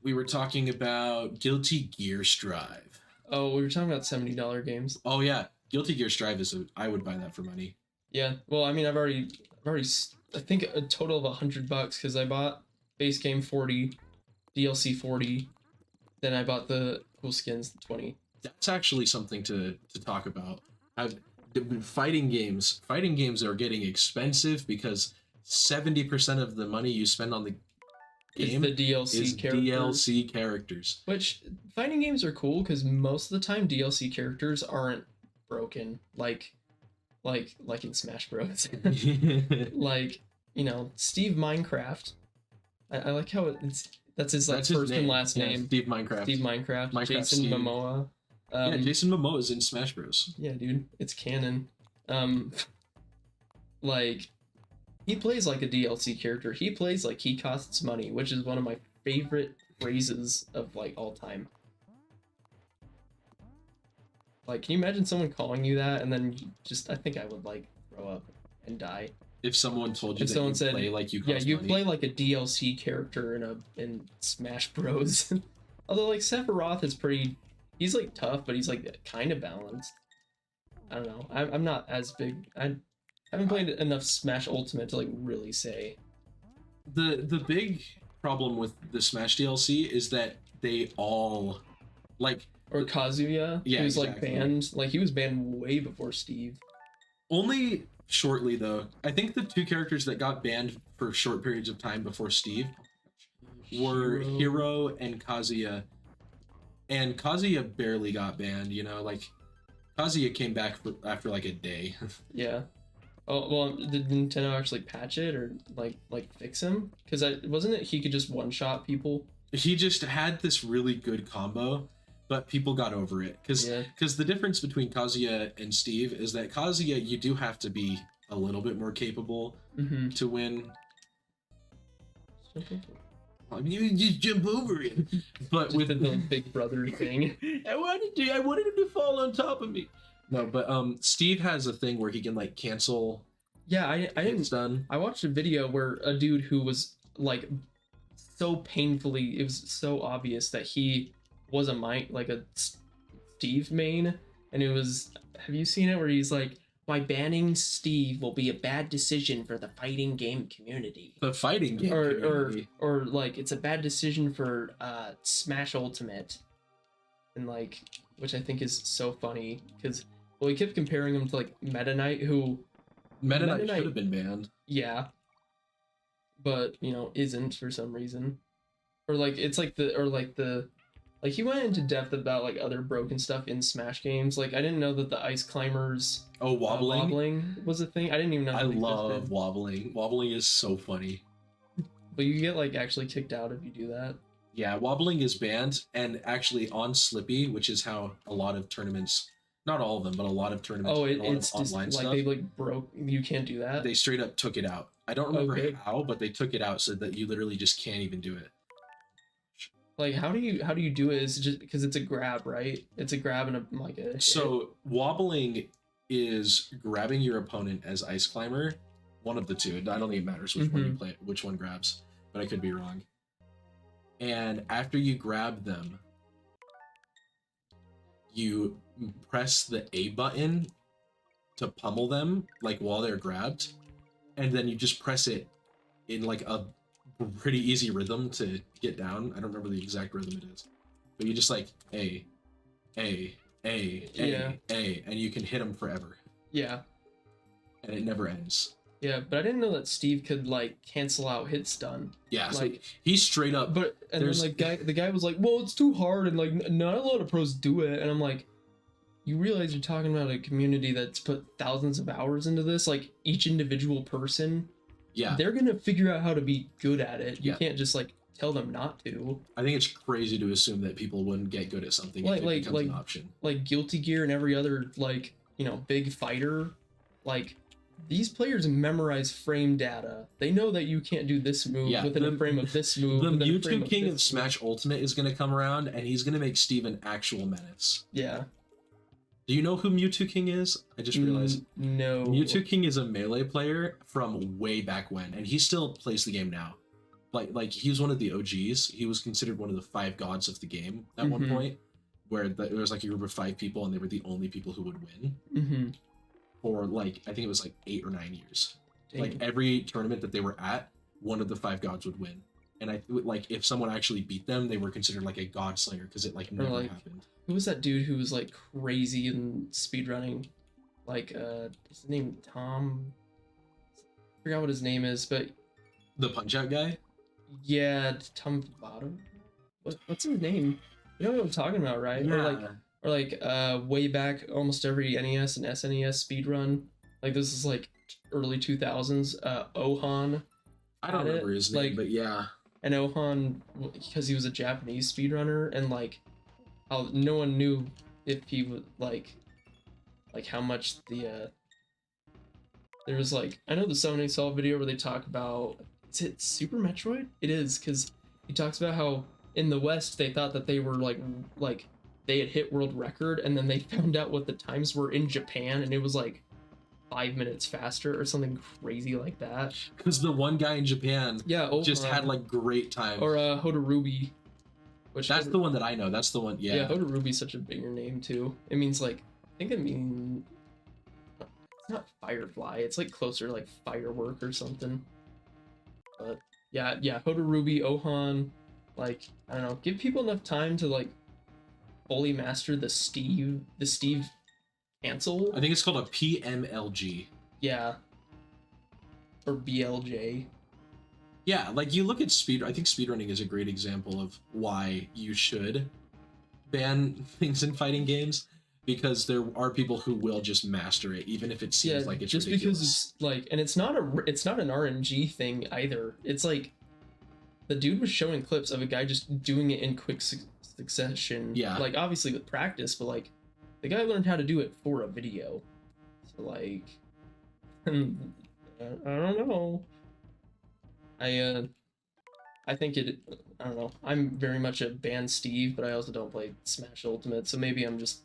We were talking about Guilty Gear Strive. Oh, we were talking about $70 games. Oh, yeah. Guilty Gear Strive I would buy that for money. Yeah. Well, I mean, I've already, I think a total of $100 because I bought base game 40, DLC 40, then I bought the cool skins 20. That's actually something to talk about. Fighting games are getting expensive because 70% of the money you spend on the game is the DLC characters. Which fighting games are cool because most of the time DLC characters aren't broken like in Smash Bros. Like, you know, Steve Minecraft. I like how that's his first and last name. Steve Minecraft. Jason Steve. Momoa. Yeah, Jason Momoa is in Smash Bros. Yeah, dude, it's canon. Like, he plays like a DLC character. He plays like he costs money, which is one of my favorite phrases of like all time. Like, can you imagine someone calling you that and then I think I would like throw up and die. If someone told you if someone said, play like you cost yeah, you money. play like a DLC character in Smash Bros. Although like Sephiroth is he's like tough, but he's like kind of balanced. I don't know. I'm not as big. I haven't played enough Smash Ultimate to like really say. The big problem with the Smash DLC is that they all like. Or Kazuya, yeah, who's exactly. like banned. Like he was banned way before Steve. Only shortly though. I think the two characters that got banned for short periods of time before Steve were Hiro and Kazuya. And Kazuya barely got banned, you know, like Kazuya came back after like a day. Yeah. Oh well, did Nintendo actually patch it or like fix him? Because wasn't it he could just one shot people? He just had this really good combo, but people got over it because the difference between Kazuya and Steve is that Kazuya you do have to be a little bit more capable to win. I mean, you just jump over it. But with the Big Brother thing, I wanted him to fall on top of me. No, but Steve has a thing where he can like cancel. Yeah, I didn't. Done. I watched a video where a dude who was like so painfully, it was so obvious that he was a Steve main, and it was. Have you seen it where he's like, "By banning Steve will be a bad decision for the fighting game community." The fighting game community. Or like it's a bad decision for Smash Ultimate, and like, which I think is so funny because he kept comparing him to like Meta Knight, who Meta Knight should have been banned. Yeah, but you know isn't for some reason, or like it's like the like he went into depth about like other broken stuff in Smash games. Like I didn't know that the ice climbers. Oh, wobbling. Wobbling was a thing. I didn't even know. I love wobbling. Wobbling is so funny. But you get like actually kicked out if you do that. Yeah, wobbling is banned, and actually on Slippy, which is how a lot of tournaments, not all of them, but a lot of tournaments. Oh, it's just online like stuff, they like broke. You can't do that. They straight up took it out. I don't remember how, but they took it out so that you literally just can't even do it. Like how do you do it? Is it just because it's a grab, right? It's a grab and a hit. So wobbling is grabbing your opponent as ice climber, one of the two. I don't think it matters which one you play, which one grabs, but I could be wrong. And after you grab them, you press the A button to pummel them like while they're grabbed, and then you just press it in like a pretty easy rhythm to get down. I don't remember the exact rhythm it is, but you just like A, Yeah. and you can hit them forever, Yeah. and it never ends. Yeah, but I didn't know that Steve could like cancel out hit stun. Yeah, so Like he's straight up. but and then like the guy was like, well, it's too hard and like not a lot of pros do it, and I'm like, you realize you're talking about a community that's put thousands of hours into this, like each individual person. Yeah, they're gonna figure out how to be good at it. You Yeah. can't just like tell them not to. I think it's crazy to assume that people wouldn't get good at something if it becomes an option. Like Guilty Gear and every other like, you know, big fighter, like these players memorize frame data. They know that you can't do this move within a frame of this move. The Mewtwo King of Smash Ultimate is going to come around, and he's going to make Steve an actual menace. Yeah. Do you know who Mewtwo King is? I just realized. No. Mewtwo King is a melee player from way back when, and he still plays the game now. Like he was one of the OGs. He was considered one of the 5 gods of the game at one point, where it was like a group of 5 people, and they were the only people who would win. For like, I think it was like 8 or 9 years. Dang. Like every tournament that they were at, one of the 5 gods would win. And I like if someone actually beat them, they were considered like a god slayer because it like never happened. Who was that dude who was like crazy in speedrunning? Like is his name Tom? I forgot what his name is, but the Punch Out guy? Yeah, Tom Bottom. What's his name? You know what I'm talking about, right? Yeah. Or like way back, almost every NES and SNES speedrun. Like this is like early 2000s. Ohan. I don't remember his name, but yeah. And Ohan, because he was a Japanese speedrunner, and like how no one knew if he would like how much the there was like, I know the Summoning Solve video where they talk about, is it Super Metroid? It is, because he talks about how in the West they thought that they were like they had hit world record, and then they found out what the times were in Japan, and it was like 5 minutes faster or something crazy like that. Because the one guy in Japan just had like great time. Or Hodorubi. That's the one that I know. That's the one, yeah. Yeah, Hodorubi's such a bigger name too. It means like, I think it means, it's not firefly, it's like closer like firework or something. But yeah, Hodorubi, Ohan, like, I don't know, give people enough time to like fully master the Steve cancel. I think it's called a PMLG. Yeah. Or BLJ. Yeah, like you look at I think speedrunning is a great example of why you should ban things in fighting games, because there are people who will just master it, even if it seems like it's just ridiculous. Because it's like, and it's not an RNG thing either. It's like the dude was showing clips of a guy just doing it in quick succession. Yeah. Like obviously with practice, but like the guy learned how to do it for a video. So like, I don't know. I think I don't know. I'm very much a ban Steve, but I also don't play Smash Ultimate, so maybe I'm just...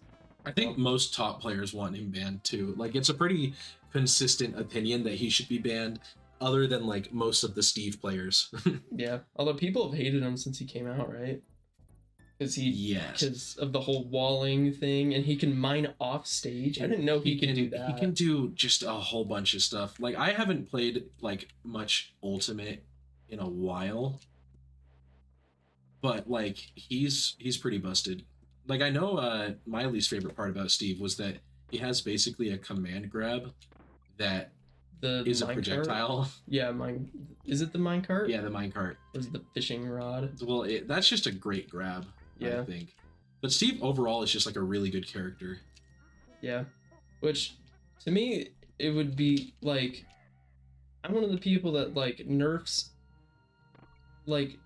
I think most top players want him banned too. Like, it's a pretty consistent opinion that he should be banned, other than like most of the Steve players. Yeah, although people have hated him since he came out, right? Because of the whole walling thing, and he can mine off stage. I didn't know he could do that. He can do just a whole bunch of stuff. Like, I haven't played like much Ultimate in a while, but like he's pretty busted. Like, I know my least favorite part about Steve was that he has basically a command grab that is a projectile. Yeah, is it the minecart? Yeah, the minecart. Or is it the fishing rod? Well, that's just a great grab. Yeah. I think. But Steve overall is just like a really good character. Yeah. Which, to me, it would be like, I'm one of the people that like nerfs, like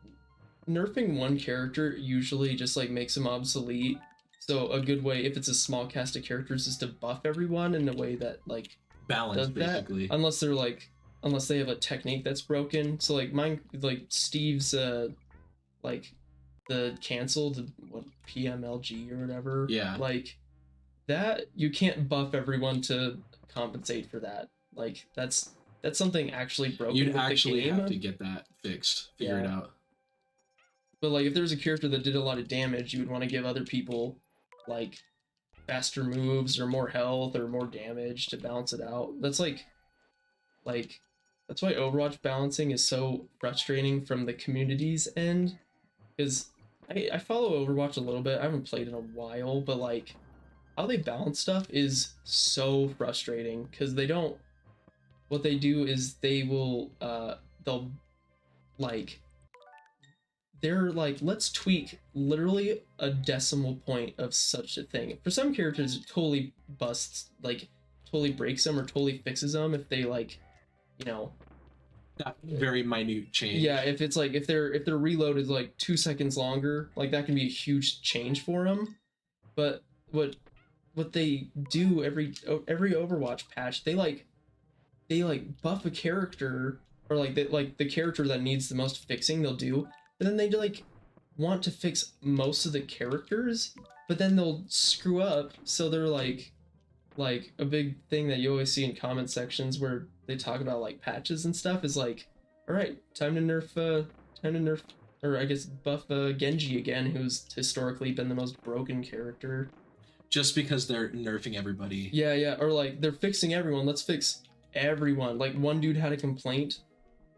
nerfing one character usually just like makes him obsolete. So a good way, if it's a small cast of characters, is to buff everyone in a way that like balance basically. Unless they have a technique that's broken. So like Steve's like the canceled PMLG or whatever. Yeah. Like that, you can't buff everyone to compensate for that. Like that's something actually broken. You'd actually have to get that fixed, figure it out. But like if there's a character that did a lot of damage, you would want to give other people like faster moves or more health or more damage to balance it out. That's like that's why Overwatch balancing is so frustrating from the community's end, because I follow Overwatch a little bit. I haven't played in a while, but like how they balance stuff is so frustrating because they don't. What they do is they'll like they're like, let's tweak literally a decimal point of such a thing. For some characters, it totally busts, like totally breaks them or totally fixes them if they like, you know, That very minute change. yeah, if it's like if their reload is like 2 seconds longer, like that can be a huge change for them. But what they do every Overwatch patch, they buff a character, or like the character that needs the most fixing they'll do, but then they like want to fix most of the characters, but then they'll screw up. So they're like a big thing that you always see in comment sections where they talk about like patches and stuff is like, all right, time to nerf, or I guess buff Genji again, who's historically been the most broken character. Just because they're nerfing everybody. Yeah, or like they're fixing everyone. Let's fix everyone. Like one dude had a complaint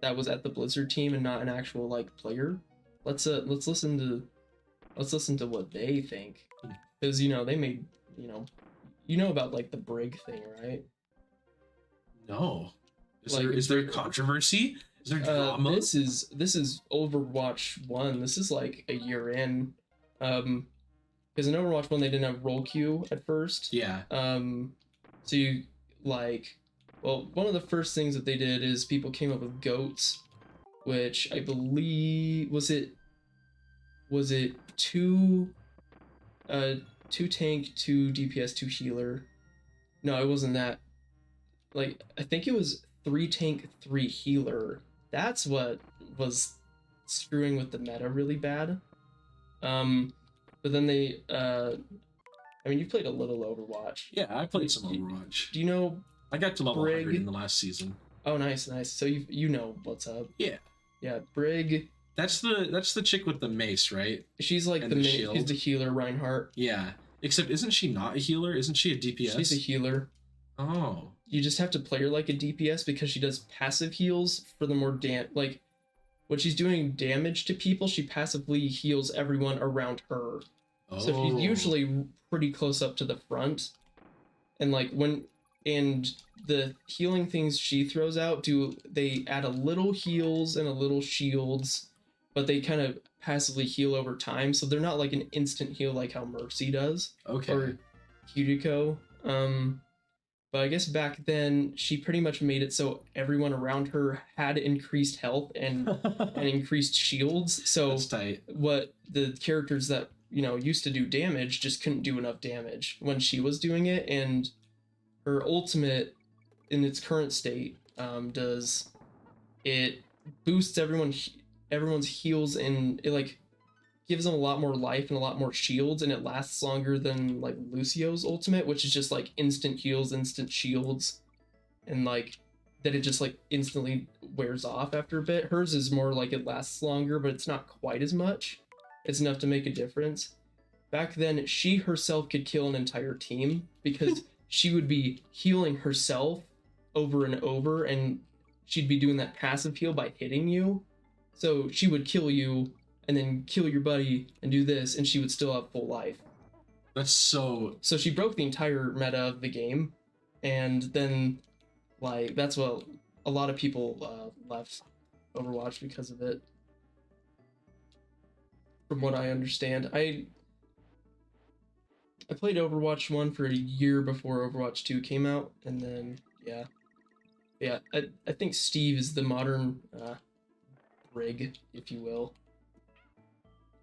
that was at the Blizzard team and not an actual like player. Let's listen to what they think, because you know they made you know about like the Brig thing, right? No. Like, Is there controversy? Is there drama? This is Overwatch 1. This is like a year in. Because in Overwatch 1 they didn't have roll queue at first. Yeah. So you like, well, one of the first things that they did is people came up with goats, which I believe was it two tank, 2 DPS, 2 healer. No, it wasn't that. Like, I think it was 3 tank, 3 healer. That's what was screwing with the meta really bad. But then they, I mean, you played a little Overwatch. Yeah, I played some Overwatch. Do you know? I got to level Brig? 100 in the last season. Oh, nice. So you know what's up. Yeah. Yeah, Brig. That's the chick with the mace, right? She's like And the the main. shield. She's the healer, Reinhardt. Yeah. Except isn't she not a healer? Isn't she a DPS? She's a healer. Oh. You just have to play her like a DPS because she does passive heals for the more like when she's doing damage to people, she passively heals everyone around her. Oh. So she's usually pretty close up to the front. And like and the healing things she throws out they add a little heals and a little shields, but they kind of passively heal over time, so they're not like an instant heal like how Mercy does. Okay. Or Kiriko. But I guess back then she pretty much made it so everyone around her had increased health and increased shields. So That's tight. what the characters that used to do damage just couldn't do enough damage when she was doing it, and her ultimate in its current state does it boosts everyone's heals, and it like gives them a lot more life and a lot more shields, and it lasts longer than like Lucio's ultimate, which is just like instant heals, instant shields, and like that it just like instantly wears off after a bit. Hers is more like it lasts longer, but it's not quite as much. It's enough to make a difference. Back then, she herself could kill an entire team because she would be healing herself over and over, and she'd be doing that passive heal by hitting you. So she would kill you and then kill your buddy and do this, and she would still have full life. That's so she broke the entire meta of the game, and then like that's what a lot of people left Overwatch because of it. From what I understand, I played Overwatch 1 for a year before Overwatch 2 came out, and then yeah, I think Steve is the modern Brig, if you will.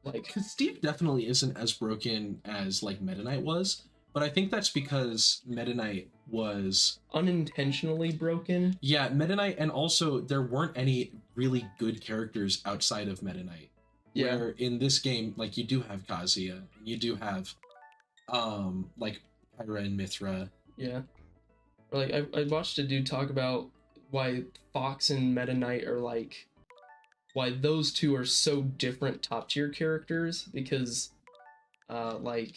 Like, because Steve definitely isn't as broken as like Meta Knight was, but I think that's because Meta Knight was unintentionally broken. Yeah, Meta Knight, and also there weren't any really good characters outside of Meta Knight. Yeah. Where in this game, like you do have Kazuya, you do have like Pyra and Mithra. Yeah. Or like I watched a dude talk about why Fox and Meta Knight are like, why those two are so different top tier characters, because like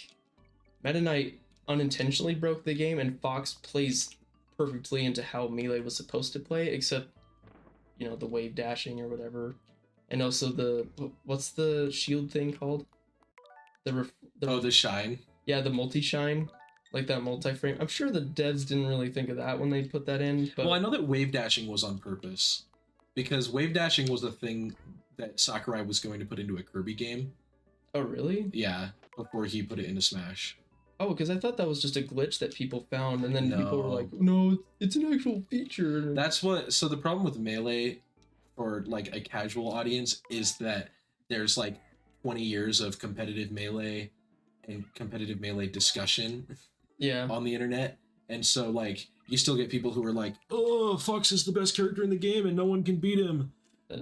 Meta Knight unintentionally broke the game and Fox plays perfectly into how Melee was supposed to play, except the wave dashing or whatever, and also what's the shield thing called? The Shine. Yeah, the multi-shine. like that multi-frame. I'm sure the devs didn't really think of that when they put that in. But Well, I know that wave dashing was on purpose, because wave dashing was a thing that Sakurai was going to put into a Kirby game. oh really? Yeah, before he put it into Smash. Oh, because I thought that was just a glitch that people found, and then people were No. like, "No, it's an actual feature." That's what. So the problem with Melee, for like a casual audience, is that there's like 20 years of competitive Melee and competitive Melee discussion Yeah. on the internet, and so like you still get people who are like, "Oh, Fox is the best character in the game, and no one can beat him."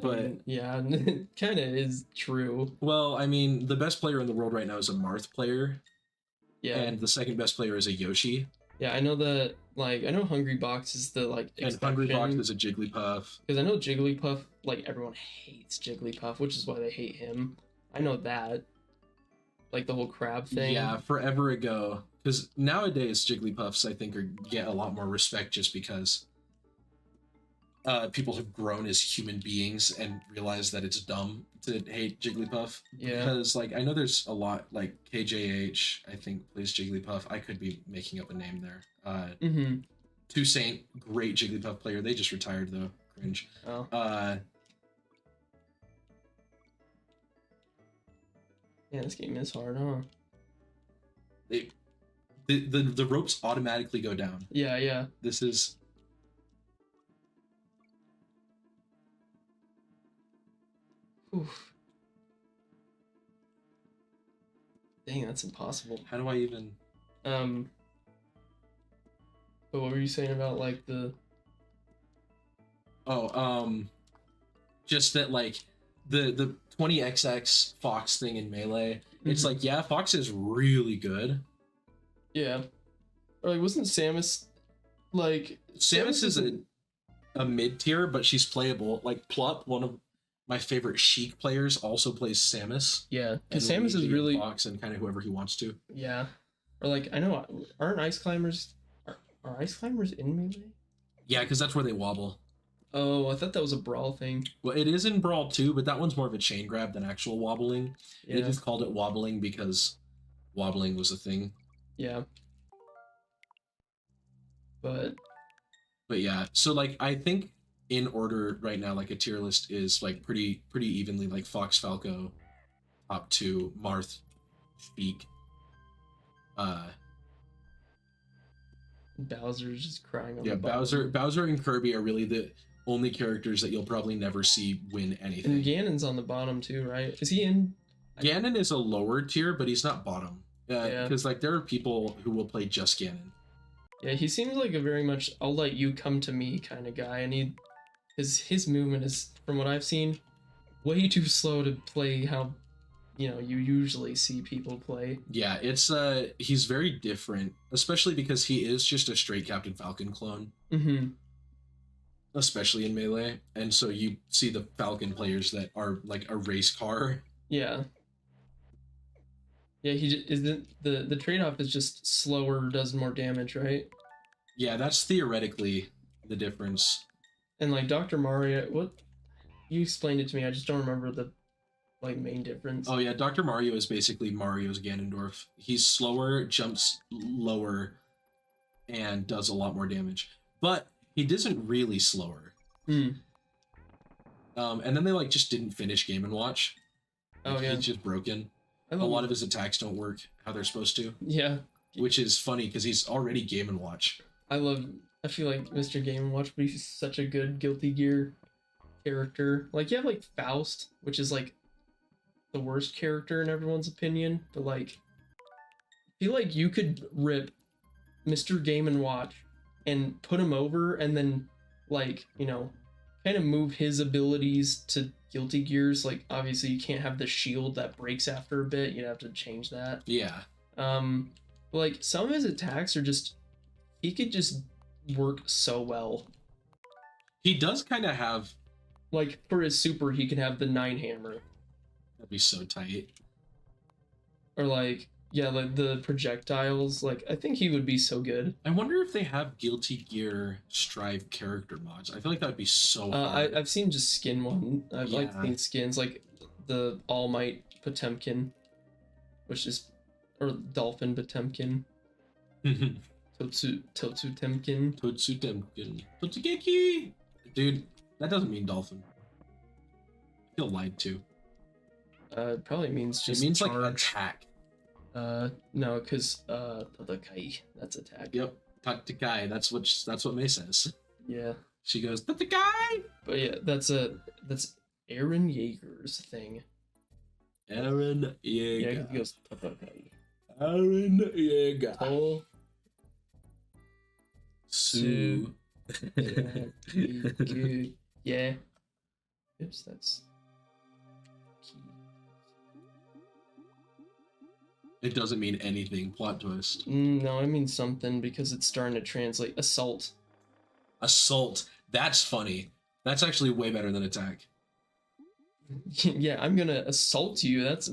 But yeah, it kind of is true. well, I mean, the best player in the world right now is a Marth player, Yeah. and the second best player is a Yoshi, Yeah, I know that. Like, I know Hungry Box is the like and Hungry Box is a Jigglypuff. because I know Jigglypuff. Like everyone hates Jigglypuff, which is why they hate him. I know that. Like the whole crab thing. Yeah, forever ago. Because nowadays Jigglypuffs, I think, get a lot more respect just because people have grown as human beings and realize that it's dumb to hate Jigglypuff. Yeah. Because like I know there's a lot like KJH, I think, plays Jigglypuff. I could be making up a name there. Mm-hmm. Toussaint, great Jigglypuff player. They just retired though. Cringe. Oh. Yeah, this game is hard, huh? The ropes automatically go down. Yeah, yeah. This is Oof. Dang, that's impossible. how do I even But what were you saying about like the? just that like the 20XX Fox thing in Melee. It's Mhm. like, yeah, Fox is really good. Yeah. Or like, wasn't Samus like? Samus is a mid tier, but she's playable. Like Plup, one of my favorite Sheik players, also plays Samus. Yeah, because And Samus is Luigi and really Fox and kind of whoever he wants to. yeah. Or like, I know aren't ice climbers are ice climbers in Melee? Yeah, because that's where they wobble. Oh, I thought that was a brawl thing. Well, it is in Brawl too, but that one's more of a chain grab than actual wobbling. They Yeah. just called it wobbling because wobbling was a thing. Yeah. But yeah, so like I think in order right now, like a tier list is like pretty evenly like Fox, Falco, top 2, Marth, Sheik. Bowser's just crying on Yeah, the bottom. Bowser and Kirby are really the only characters that you'll probably never see win anything. And Ganon's on the bottom too, right? Is he in? Ganon is a lower tier, but he's not bottom. Yeah. Because like there are people who will play just Ganon. Yeah, he seems like a very much I'll let you come to me kind of guy, and his movement is, from what I've seen, way too slow to play how you usually see people play. Yeah, it's he's very different, especially because he is just a straight Captain Falcon clone. Mm-hmm. Especially in Melee, and so you see the Falcon players that are like a race car. Yeah. Yeah, he isn't the trade-off is just slower, does more damage, right? Yeah, that's theoretically the difference. And like Dr. Mario, what you explained it to me, I just don't remember the like main difference. Oh yeah, Dr. Mario is basically Mario's Ganondorf. He's slower, jumps lower, and does a lot more damage. But he isn't really slower. Hmm. And then they like just didn't finish Game & Watch. Like, Oh yeah. He's just broken. I A love lot of his attacks don't work how they're supposed to, yeah. which is funny because he's already Game & Watch. I feel like Mr. Game & Watch, but he's such a good Guilty Gear character. Like you have like Faust, which is like the worst character in everyone's opinion, but like I feel like you could rip Mr. Game & Watch and put him over and then like, kind of move his abilities to Guilty Gears. Like obviously you can't have the shield that breaks after a bit. You'd have to change that. Yeah. But like some of his attacks are just he could just work so well. He does kind of have... Like for his super, he can have the 9 hammer. That'd be so tight. Or like, yeah, like the projectiles. Like I think he would be so good. I wonder if they have Guilty Gear Strive character mods. I feel like that would be so hard. I've seen just skin one. I've like Yeah. seen skins like the All Might Potemkin, which is or Dolphin Potemkin. Totsu Temkin. Totsu Temkin. Totsugeki! Dude, that doesn't mean dolphin. I feel lied to. It probably means just It means charge. like attack. No, because Tatakai, that's attack. Yep. Tatakai, that's what May says. Yeah. She goes, Tatakai! But yeah, that's Aaron Yeager's thing. Aaron Yeager. Yeah, he goes Tatakai. Aaron Yeager. Oh. Sue. Yeah. Oops, that's key. It doesn't mean anything. Plot twist. No, it means something because it's starting to translate. Assault. Assault. That's funny. That's actually way better than attack. Yeah, I'm gonna assault you. That's a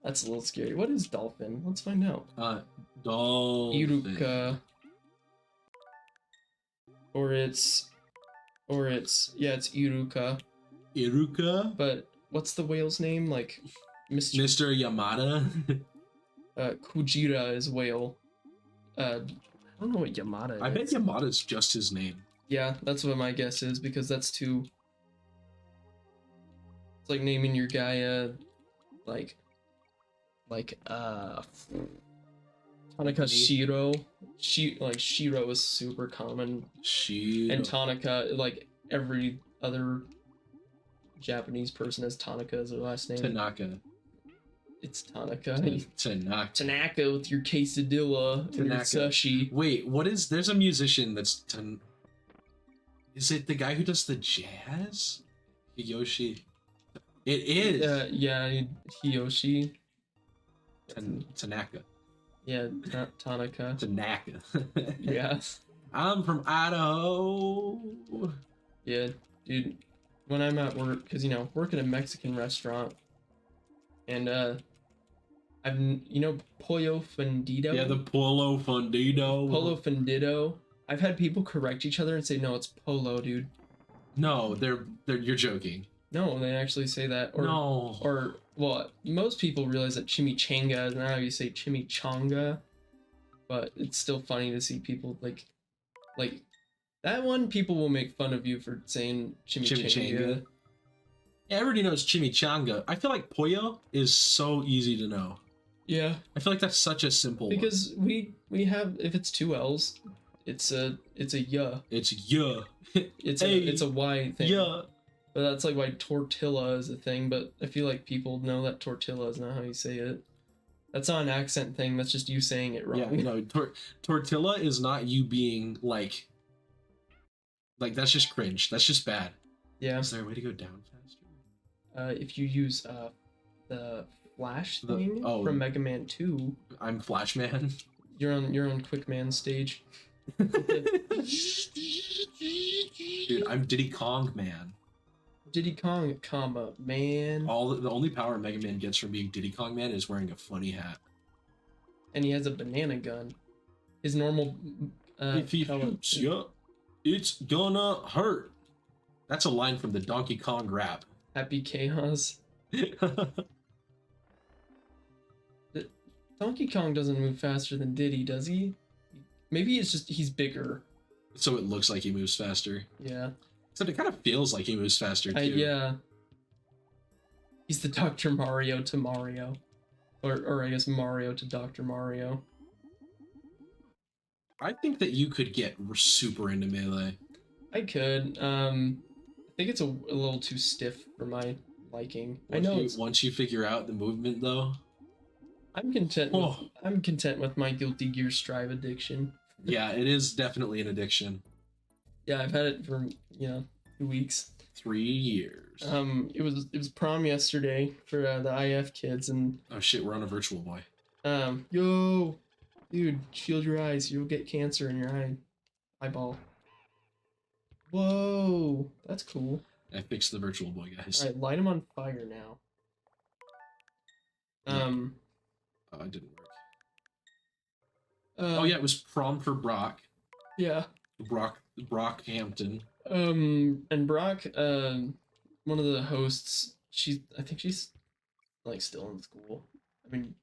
little scary. What is dolphin? Let's find out. Dolphin. Iruka. Or it's it's Iruka. Iruka. But what's the whale's name? Like Mr. Yamada. Kujira is whale. I don't know what Yamada is. I bet Yamada's just his name. Yeah, that's what my guess is because that's too. It's like naming your guy Tanaka Shiro. Shiro is super common. Shiro. And Tanaka, like every other Japanese person has Tanaka as their last name. Tanaka. It's Tanaka. Tanaka. Tanaka with your quesadilla and your sushi. Wait, what is? There's a musician that's. Is it the guy who does the jazz? Hiyoshi. It is. Yeah, Hiyoshi. Tanaka. Yeah, Tanaka. Tanaka. Yeah. I'm from Idaho. Yeah, dude. When I'm at work, because work at a Mexican restaurant, and Pollo Fundido. Yeah, the Polo Fundido. Polo Fundido. I've had people correct each other and say, no, it's Polo, dude. No, they're you're joking. No, they actually say that. Or, no. Well, most people realize that chimichanga is not how you say chimichanga, but it's still funny to see people like that one. People will make fun of you for saying chimichanga. Yeah, everybody knows chimichanga. I feel like pollo is so easy to know. Yeah. I feel like that's such a simple one. Because we have, if it's two L's, it's a yeah. It's yeah. It's a Y thing. Yeah. But that's like why tortilla is a thing, but I feel like people know that tortilla is not how you say it. That's not an accent thing, that's just you saying it wrong. Yeah, no, tortilla is not you being like that's just cringe. That's just bad. Yeah. Is there a way to go down faster? If you use the flash thing from Mega Man 2. I'm Flash Man. You're on Quick Man stage. Dude, I'm Diddy Kong Man. Diddy Kong, man. The only power Mega Man gets from being Diddy Kong Man is wearing a funny hat. And he has a banana gun. His normal if he shoots you, it's gonna hurt. That's a line from the Donkey Kong rap. Happy Chaos. Donkey Kong doesn't move faster than Diddy, does he? Maybe it's just he's bigger. So it looks like he moves faster. Yeah. Except it kind of feels like he moves faster too. Yeah. He's the Dr. Mario to Mario. Or I guess Mario to Dr. Mario. I think that you could get super into Melee. I could. I think it's a little too stiff for my liking. Once you figure out the movement though. I'm content with my Guilty Gear Strive addiction. Yeah, it is definitely an addiction. Yeah, I've had it for 2 weeks. 3 years. It was prom yesterday for the IF kids, and oh shit, we're on a virtual boy. Yo, dude, shield your eyes. You'll get cancer in your eyeball. Whoa, that's cool. I fixed the virtual boy, guys. All right, light him on fire now. Oh, it didn't work. Oh yeah, it was Prom for Brock. Yeah. Brock Hampton. And Brock, one of the hosts, I think she's like still in school. I mean,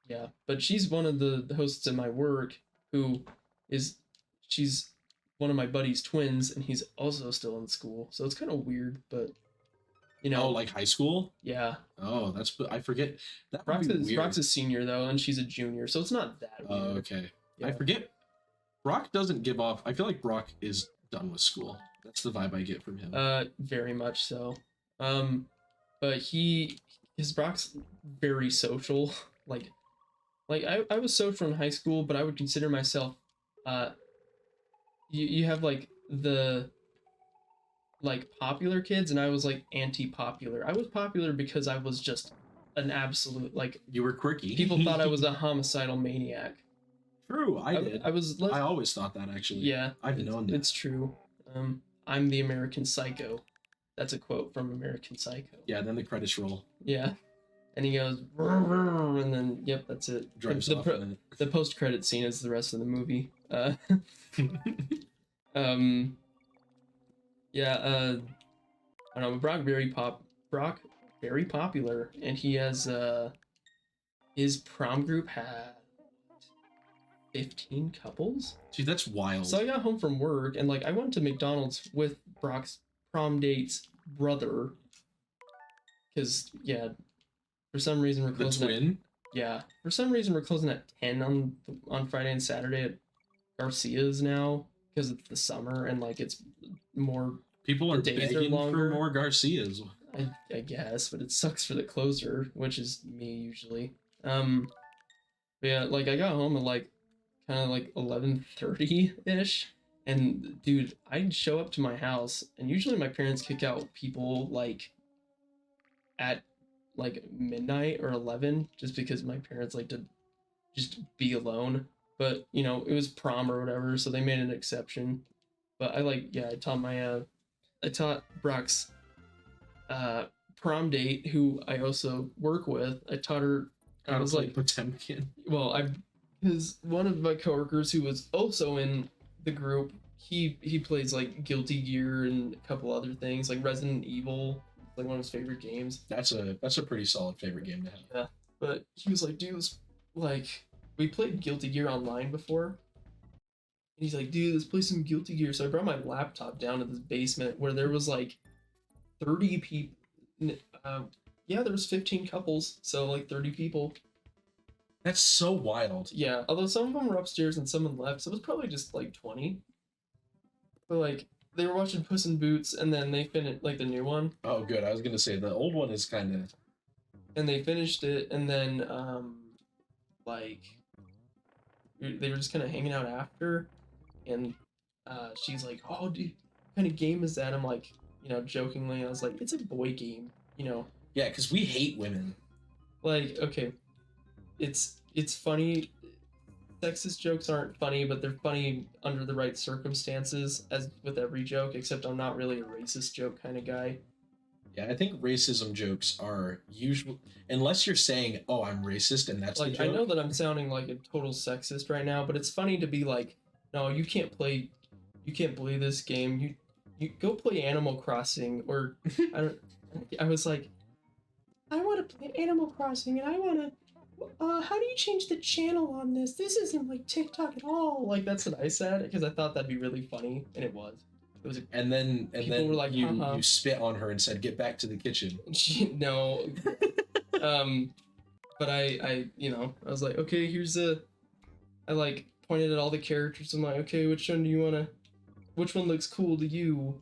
Yeah, but she's one of the hosts in my work who is she's one of my buddy's twins, and he's also still in school. So it's kind of weird, but you Oh, know, like high school? yeah. Oh, I forget. That would Rox be is weird. Rox is senior though, and she's a junior, so it's not that Oh, weird. okay. Yeah. I forget. Brock doesn't give off. I feel like Brock is done with school. That's the vibe I get from him. Very much so. But his Brock's very social. I was social in high school, but I would consider myself you have like the like popular kids, and I was like anti-popular. I was popular because I was just an absolute like You were quirky. people thought I was a homicidal maniac. True, I did. I was I always thought that actually. yeah, I've known that. it's true. I'm the American Psycho. That's a quote from American Psycho. Yeah, then the credits roll. Yeah. And he goes, "Rrr, rrr," and then, yep, that's it. Drives the, off. the post-credit scene is the rest of the movie. Yeah, I don't know, Brock, very popular, and he has, his prom group had 15 couples? Dude, that's wild. So I got home from work, and, like, I went to McDonald's with Brock's prom date's brother, because, yeah, for some reason we're the closing twin? yeah, for some reason we're closing at 10 on Friday and Saturday at Garcia's now because it's the summer and like it's more. People are the days are begging for longer. more Garcias. I guess, but it sucks for the closer, which is me usually. But yeah, like I got home at like kind of like 11:30 ish, and dude, I'd show up to my house, and usually my parents kick out people like at like midnight or 11 just because my parents like to just be alone, but you know it was prom or whatever, so they made an exception. But I taught Brock's prom date, who I also work with. I taught her. I was like Potemkin. well, I because one of my coworkers who was also in the group, he plays like Guilty Gear and a couple other things like Resident Evil, like one of his favorite games. That's a pretty solid favorite game to have. Yeah, but he was like, dude, like we played Guilty Gear online before. And he's like, dude, let's play some Guilty Gear. So I brought my laptop down to this basement where there was like 30 people. Yeah, there was 15 couples, so like 30 people. That's so wild. Yeah, although some of them were upstairs and someone left, so it was probably just like 20. But like they were watching Puss in Boots, and then they finished like the new one. Oh, good. I was gonna say the old one is kind of. And they finished it, and then like they were just kind of hanging out after, and she's like, "Oh, dude, what kind of game is that?" I'm like, you know, jokingly, I was like, "It's a boy game, you know." Yeah, because we hate women. Like, okay, it's funny. Sexist jokes aren't funny, but they're funny under the right circumstances, as with every joke, except I'm not really a racist joke kind of guy. Yeah, I think racism jokes are usual unless you're saying, "Oh, I'm racist," and that's Like, the joke. I know that I'm sounding like a total sexist right now, but it's funny to be like, no, you can't play this game. You go play Animal Crossing, or I was like, I want to play Animal Crossing, and I want to. How do you change the channel on this? This isn't like TikTok at all. Like that's what I said because I thought that'd be really funny, and it was. It was. And then People were like, you spit on her and said, "Get back to the kitchen." No. But I you know I was like, okay, I like pointed at all the characters. I'm like, okay, which one looks cool to you?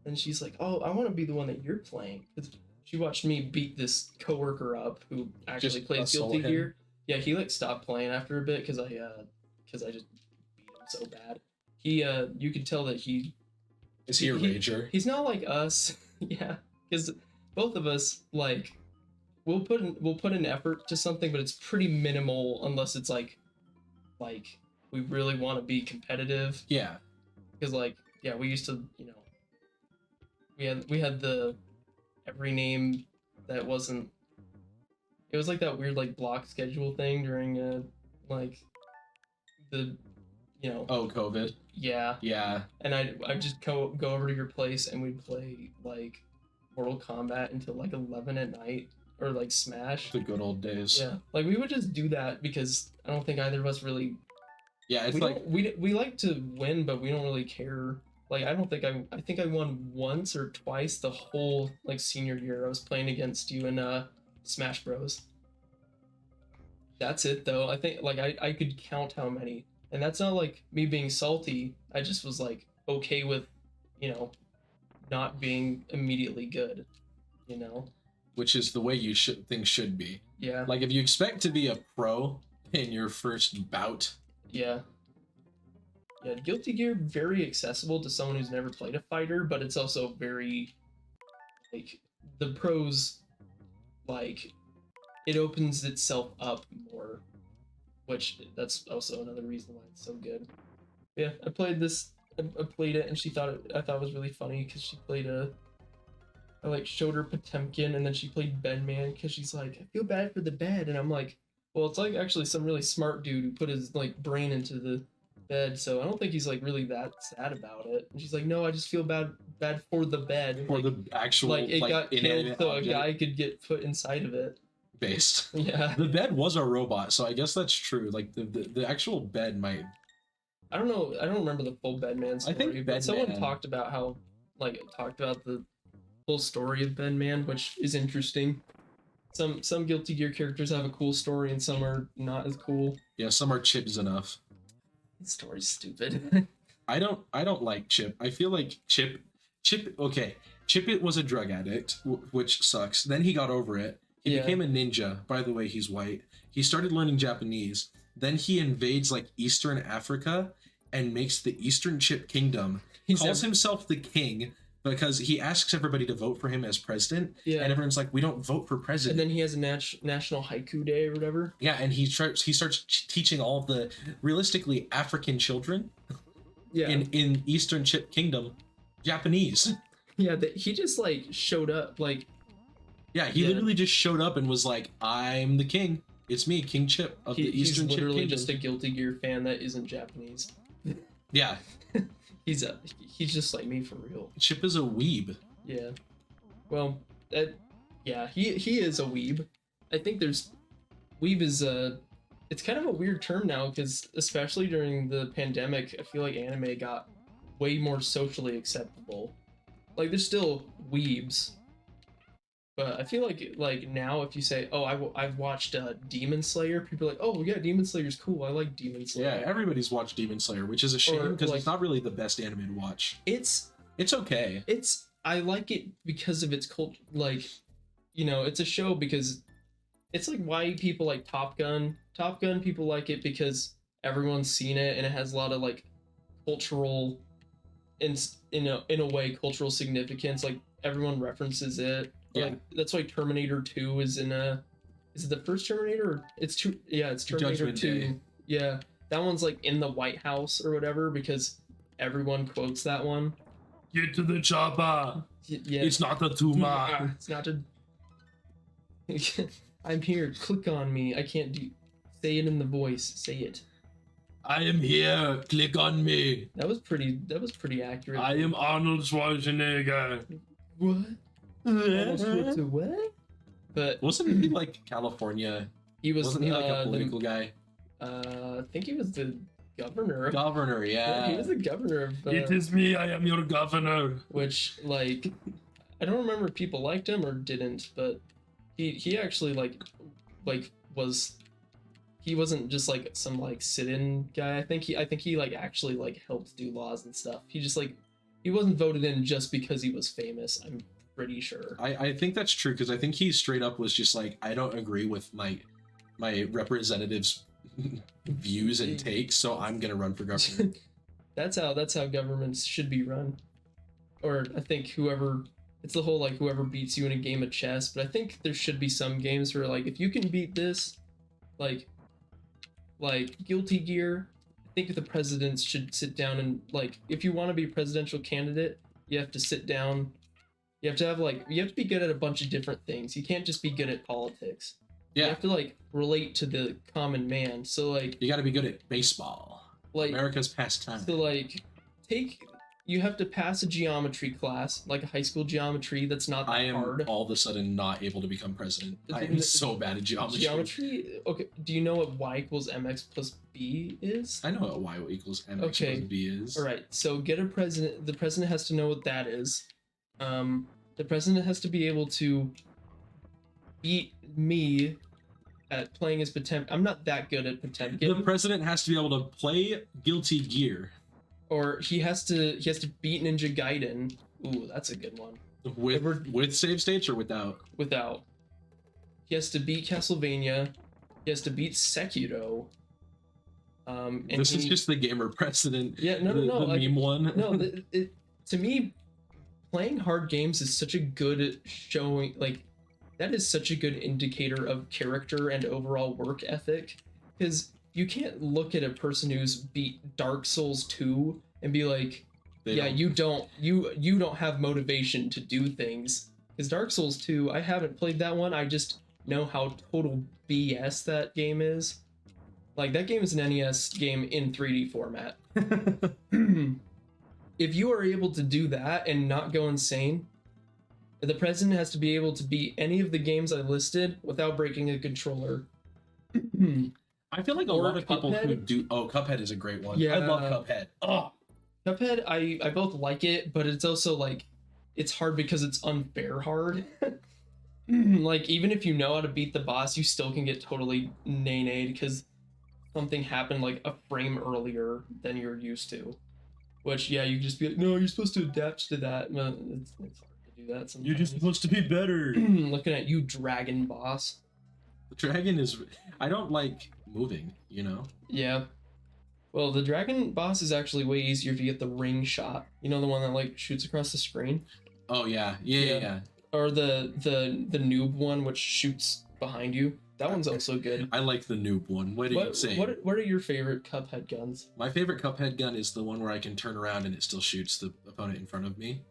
And she's like, oh, I want to be the one that you're playing. Because she watched me beat this coworker up who actually Just plays assault Guilty him? Gear. Yeah, he like stopped playing after a bit because I just beat him so bad. You could tell that Is he a rager? he's not like us. Yeah, because both of us like we'll put an effort to something, but it's pretty minimal unless it's like we really want to be competitive. Yeah. Because like yeah, we used to, you know, we had the every name that wasn't. It was like that weird like block schedule thing during like the, you know. Oh, COVID. Yeah. Yeah. And I'd just go over to your place and we'd play like Mortal Kombat until like 11 at night, or like Smash. The good old days. Yeah, like we would just do that because I don't think either of us really. Yeah, it's we like to win, but we don't really care. Like I don't think I think I won once or twice the whole like senior year. I was playing against you in Smash Bros. That's it though. I think like I could count how many, and that's not like me being salty. I just was like okay with, you know, not being immediately good, you know. Which is the way things should be. Yeah. Like if you expect to be a pro in your first bout. Yeah. Yeah, Guilty Gear, very accessible to someone who's never played a fighter, but it's also very, like, the pros, like, it opens itself up more, which that's also another reason why it's so good. Yeah, I played it, and I thought it was really funny, because she played I, like, showed her Potemkin, and then she played Bedman, because she's like, I feel bad for the bed, and I'm like, well, it's, like, actually some really smart dude who put his, like, brain into the bed, so I don't think he's like really that sad about it. And she's like, no, I just feel bad for the bed. For like, the actual like it got killed so object. a guy could get put inside of it. Based. Yeah. The bed was a robot, so I guess that's true. Like the actual bed might. I don't know. I don't remember the full Bedman story. I think but someone Bedman talked about the full story of Bedman, which is interesting. Some Guilty Gear characters have a cool story and some are not as cool. Yeah, some are chips enough. The story's stupid. I don't like Chip. I feel like Chip okay. Chip it was a drug addict, which sucks. Then he got over it. He became a ninja. By the way, he's white. He started learning Japanese. Then he invades like Eastern Africa and makes the Eastern Chip Kingdom. He calls himself the king because he asks everybody to vote for him as president. Yeah. And everyone's like, we don't vote for president. And then he has a national haiku day or whatever. Yeah, and he starts teaching all of the realistically African children in Eastern Chip Kingdom Japanese. Yeah, he just like showed up like. Yeah, he literally just showed up and was like, I'm the king. It's me, King Chip of the Eastern Chip Kingdom. He's literally just a Guilty Gear fan that isn't Japanese. Yeah. He's just like me for real. Chip is a weeb. Yeah. Well, he is a weeb. I think weeb is it's kind of a weird term now because especially during the pandemic, I feel like anime got way more socially acceptable. Like there's still weebs, but I feel like now if you say, oh, I've watched Demon Slayer, people are like, oh yeah, Demon Slayer's cool. I like Demon Slayer. Yeah, everybody's watched Demon Slayer, which is a shame because it's not really the best anime to watch. It's okay. I like it because of its cult. Like, you know, it's a show because it's like why people like Top Gun. Top Gun, people like it because everyone's seen it and it has a lot of like cultural, in a way, cultural significance. Like everyone references it. Yeah. Like, that's why Terminator 2 is in is it the first Terminator? Or it's Terminator Judgment 2. Day. Yeah. That one's like in the White House or whatever because everyone quotes that one. Get to the chopper. Yeah. It's not the tumor. It's not a. I'm here. Click on me. I can't do. Say it in the voice. Say it. I am here. Click on me. That was pretty accurate. I am Arnold Schwarzenegger. What? Arnold Schwarzenegger what? But wasn't he like California? Wasn't he like a political guy? I think he was the governor. Governor, yeah. He was the governor of. It is me. I am your governor. Which, like, I don't remember if people liked him or didn't, but he actually like was. He wasn't just like some like sit-in guy. I think he like actually like helped do laws and stuff. He just like he wasn't voted in just because he was famous. I'm pretty sure. I think that's true because I think he straight up was just like, I don't agree with my representatives' views and takes, so I'm gonna run for governor. That's how governments should be run. Or I think it's the whole like whoever beats you in a game of chess. But I think there should be some games where like if you can beat this, like Guilty Gear, I think the presidents should sit down and like if you want to be a presidential candidate, you have to sit down. You have to be good at a bunch of different things. You can't just be good at politics. Yeah. You have to like relate to the common man. So like you got to be good at baseball. Like America's pastime. So like take you have to pass a geometry class, like a high school geometry that's not that I am hard. all of a sudden not able to become president. I am so bad at geometry. Geometry? Okay, do you know what y equals mx plus b is? I know what y equals mx plus b is. All right, so get a president. The president has to know what that is. The president has to be able to beat me at playing as Potemkin. I'm not that good at Potemkin. The president has to be able to play Guilty Gear. Or he has to beat Ninja Gaiden. Ooh, that's a good one. With save states or without? Without. He has to beat Castlevania. He has to beat Sekiro. And this is just the gamer precedent. Yeah, no. The meme one. No, to me, playing hard games is such a good showing. Like, that is such a good indicator of character and overall work ethic. Because you can't look at a person who's beat Dark Souls 2 and be like, you don't have motivation to do things. Because Dark Souls 2, I haven't played that one. I just know how total BS that game is. Like, that game is an NES game in 3D format. If you are able to do that and not go insane, the president has to be able to beat any of the games I listed without breaking a controller. I feel like a lot of people who do... Oh, Cuphead is a great one. Yeah. I love Cuphead. Oh, Cuphead, I both like it, but it's also, like, it's hard because it's unfair hard. Like, even if you know how to beat the boss, you still can get totally nay-nayed because something happened, like, a frame earlier than you're used to. Which, yeah, you can just be like, no, you're supposed to adapt to that. Well, it's hard to do that sometimes. You're just supposed to be better. Looking at you, dragon boss. The dragon is... I don't like moving, you know? Yeah. Well, the dragon boss is actually way easier if you get the ring shot. You know, the one that, like, shoots across the screen? Oh, yeah. Yeah. Or the noob one, which shoots behind you. That one's also good. I like the noob one. What are you saying? What are your favorite Cuphead guns? My favorite Cuphead gun is the one where I can turn around and it still shoots the opponent in front of me.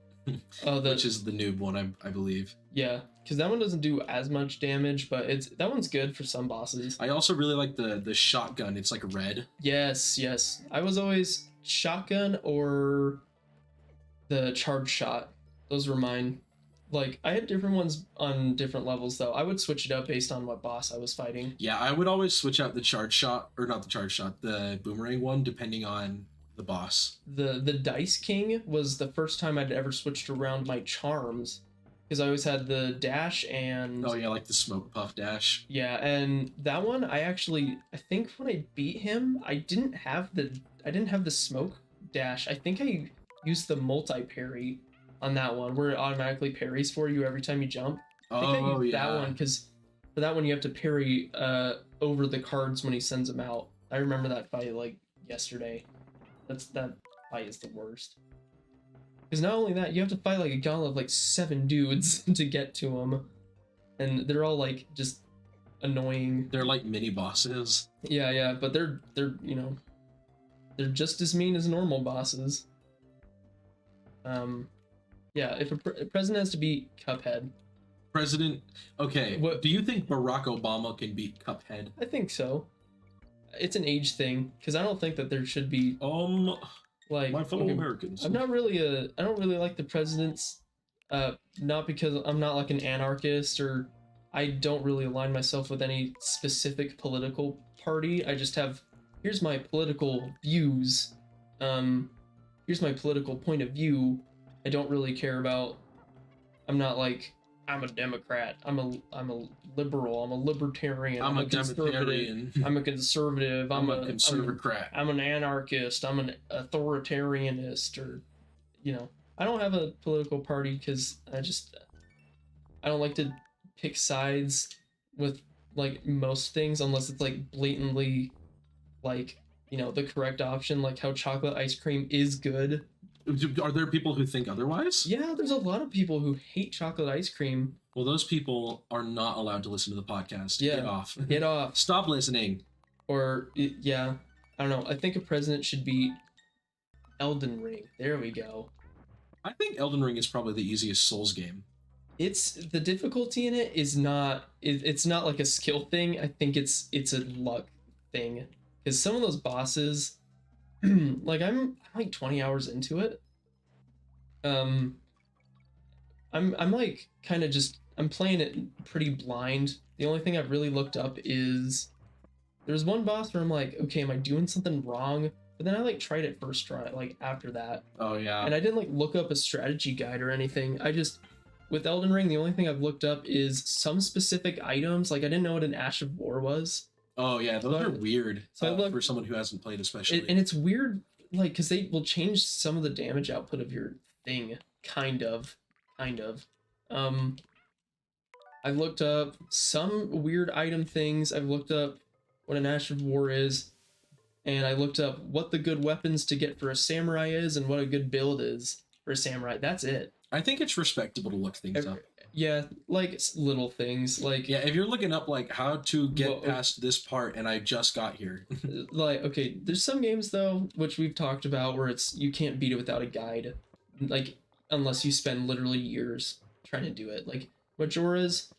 Which is the noob one, I believe. Yeah, because that one doesn't do as much damage, but that one's good for some bosses. I also really like the shotgun. It's like red. Yes. I was always shotgun or the charge shot. Those were mine. Like, I had different ones on different levels, though. I would switch it up based on what boss I was fighting. Yeah, I would always switch out the charge shot, or not the charge shot, the boomerang one, depending on the boss. The Dice King was the first time I'd ever switched around my charms, because I always had the dash and... Oh, yeah, like the smoke puff dash. Yeah, and that one, I think when I beat him, I didn't have the smoke dash. I think I used the multi-parry on that one, where it automatically parries for you every time you jump. I think I used that one, because for that one you have to parry over the cards when he sends them out. I remember that fight like yesterday. That fight is the worst. Because not only that, you have to fight like a gauntlet of like 7 dudes to get to them, and they're all like just annoying. They're like mini bosses. Yeah, but they're you know, they're just as mean as normal bosses. Yeah, if a president has to beat Cuphead. President, okay. Do you think Barack Obama can beat Cuphead? I think so. It's an age thing, because I don't think that there should be like my fellow Americans. I don't really like the presidents, not because I'm not like an anarchist, or I don't really align myself with any specific political party. I just have, here's my political views, here's my political point of view. I don't really care about, I'm not like, I'm a Democrat, I'm a liberal, I'm a libertarian, I'm a conservative, I'm a conservative, I'm a conservacrat, I'm an anarchist, I'm an authoritarianist, or, you know, I don't have a political party because I don't like to pick sides with like most things unless it's like blatantly like, you know, the correct option, like how chocolate ice cream is good. Are there people who think otherwise? Yeah, there's a lot of people who hate chocolate ice cream. Well, those people are not allowed to listen to the podcast. Yeah. Get off. Get off. Stop listening. Or, yeah, I don't know. I think a president should be Elden Ring. There we go. I think Elden Ring is probably the easiest Souls game. It's, the difficulty in it is not, it's not like a skill thing. I think it's a luck thing. Because some of those bosses... like I'm like 20 hours into it, Um, I'm like kind of just I'm playing it pretty blind. The only thing I've really looked up is there's one boss where I'm like, okay, am I doing something wrong? But then I like tried it first try, like after that, Oh yeah. and I didn't like look up a strategy guide or anything. I just with Elden Ring, the only thing I've looked up is some specific items. Like I didn't know what an Ash of War was. Oh yeah, those So are weird so I looked, for someone who hasn't played, especially. and it's weird, like because they will change some of the damage output of your thing, kind of. Um, I've looked up some weird item things. I've looked up what an Ash of War is, and I looked up what the good weapons to get for a samurai is and what a good build is for a samurai. That's it. I think it's respectable to look things up. Yeah, like little things like Yeah, if you're looking up like how to get Well, past this part and I just got here. like okay, there's some games though which we've talked about where it's you can't beat it without a guide, like unless you spend literally years trying to do it. Like Majora's,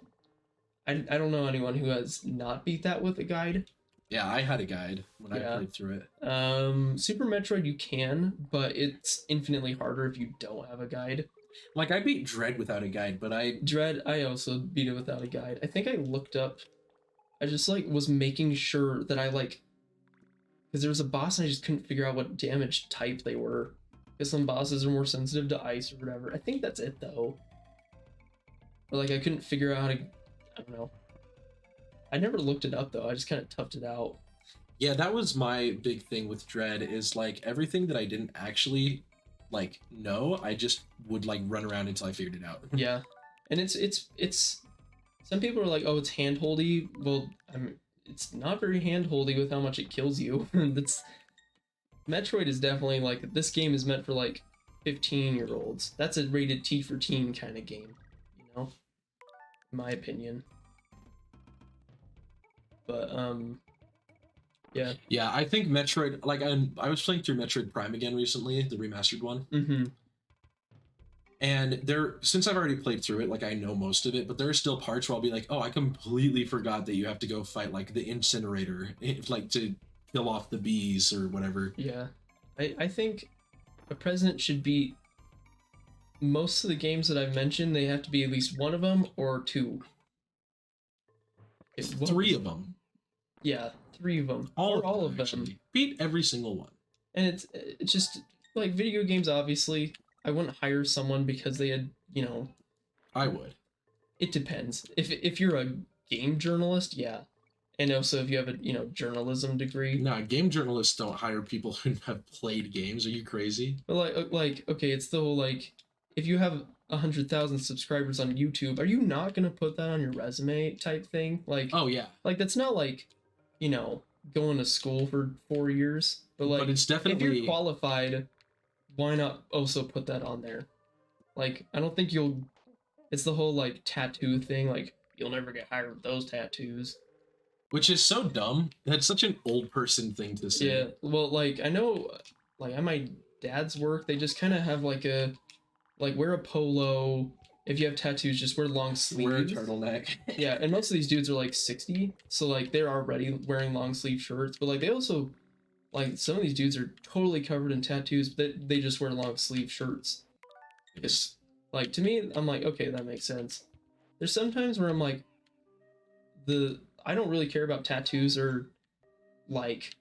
I don't know anyone who has not beat that with a guide. Yeah, I had a guide when I Yeah. played through it. Super Metroid you can, but it's infinitely harder if you don't have a guide. Like I beat Dread without a guide, but Dread, I also beat it without a guide. I think I looked up, I just like was making sure that I like, because there was a boss and I just couldn't figure out what damage type they were. Because some bosses are more sensitive to ice or whatever. I think that's it though. Or like I couldn't figure out how to, I don't know. I never looked it up though. I just kind of toughed it out. yeah, that was my big thing with Dread is like everything that I didn't actually like know, I just would like run around until I figured it out. Yeah, and it's. Some people are like, oh, it's handholdy. Well, it's not very handholdy with how much it kills you. That's Metroid is definitely like this game is meant for like 15-year-olds. That's a rated T for teen kind of game, you know, in my opinion. But yeah. Yeah, I think Metroid, like I was playing through Metroid Prime again recently, the remastered one. Mm-hmm. And since I've already played through it, like I know most of it, but there are still parts where I'll be like, oh, I completely forgot that you have to go fight like the incinerator, like to kill off the bees or whatever. Yeah, I think a president should be most of the games that I've mentioned. They have to be at least one of them or two. Three of them. Yeah, three of them. All of them. Actually. Beat every single one. And it's just like video games. Obviously, I wouldn't hire someone because they had, you know. I would. It depends. If you're a game journalist, yeah, and also if you have a journalism degree. No, game journalists don't hire people who have played games. Are you crazy? But like okay, it's the whole like if you have 100,000 subscribers on YouTube, are you not gonna put that on your resume type thing? Like Oh yeah. like that's not like going to school for 4 years, but like But it's definitely if you're qualified, why not also put that on there? Like I don't think you'll. It's the whole like tattoo thing. Like you'll never get hired with those tattoos. which is so dumb. That's such an old person thing to say. Yeah. Well, like I know, like at my dad's work, they just kind of have like a, like wear a polo. If you have tattoos, just wear long sleeves. Wear a turtleneck. Yeah, and most of these dudes are like 60, so like they're already wearing long sleeve shirts. But like they also, like some of these dudes are totally covered in tattoos, but they just wear long sleeve shirts. It's like to me, I'm like, okay, that makes sense. There's sometimes where I'm like, I don't really care about tattoos or like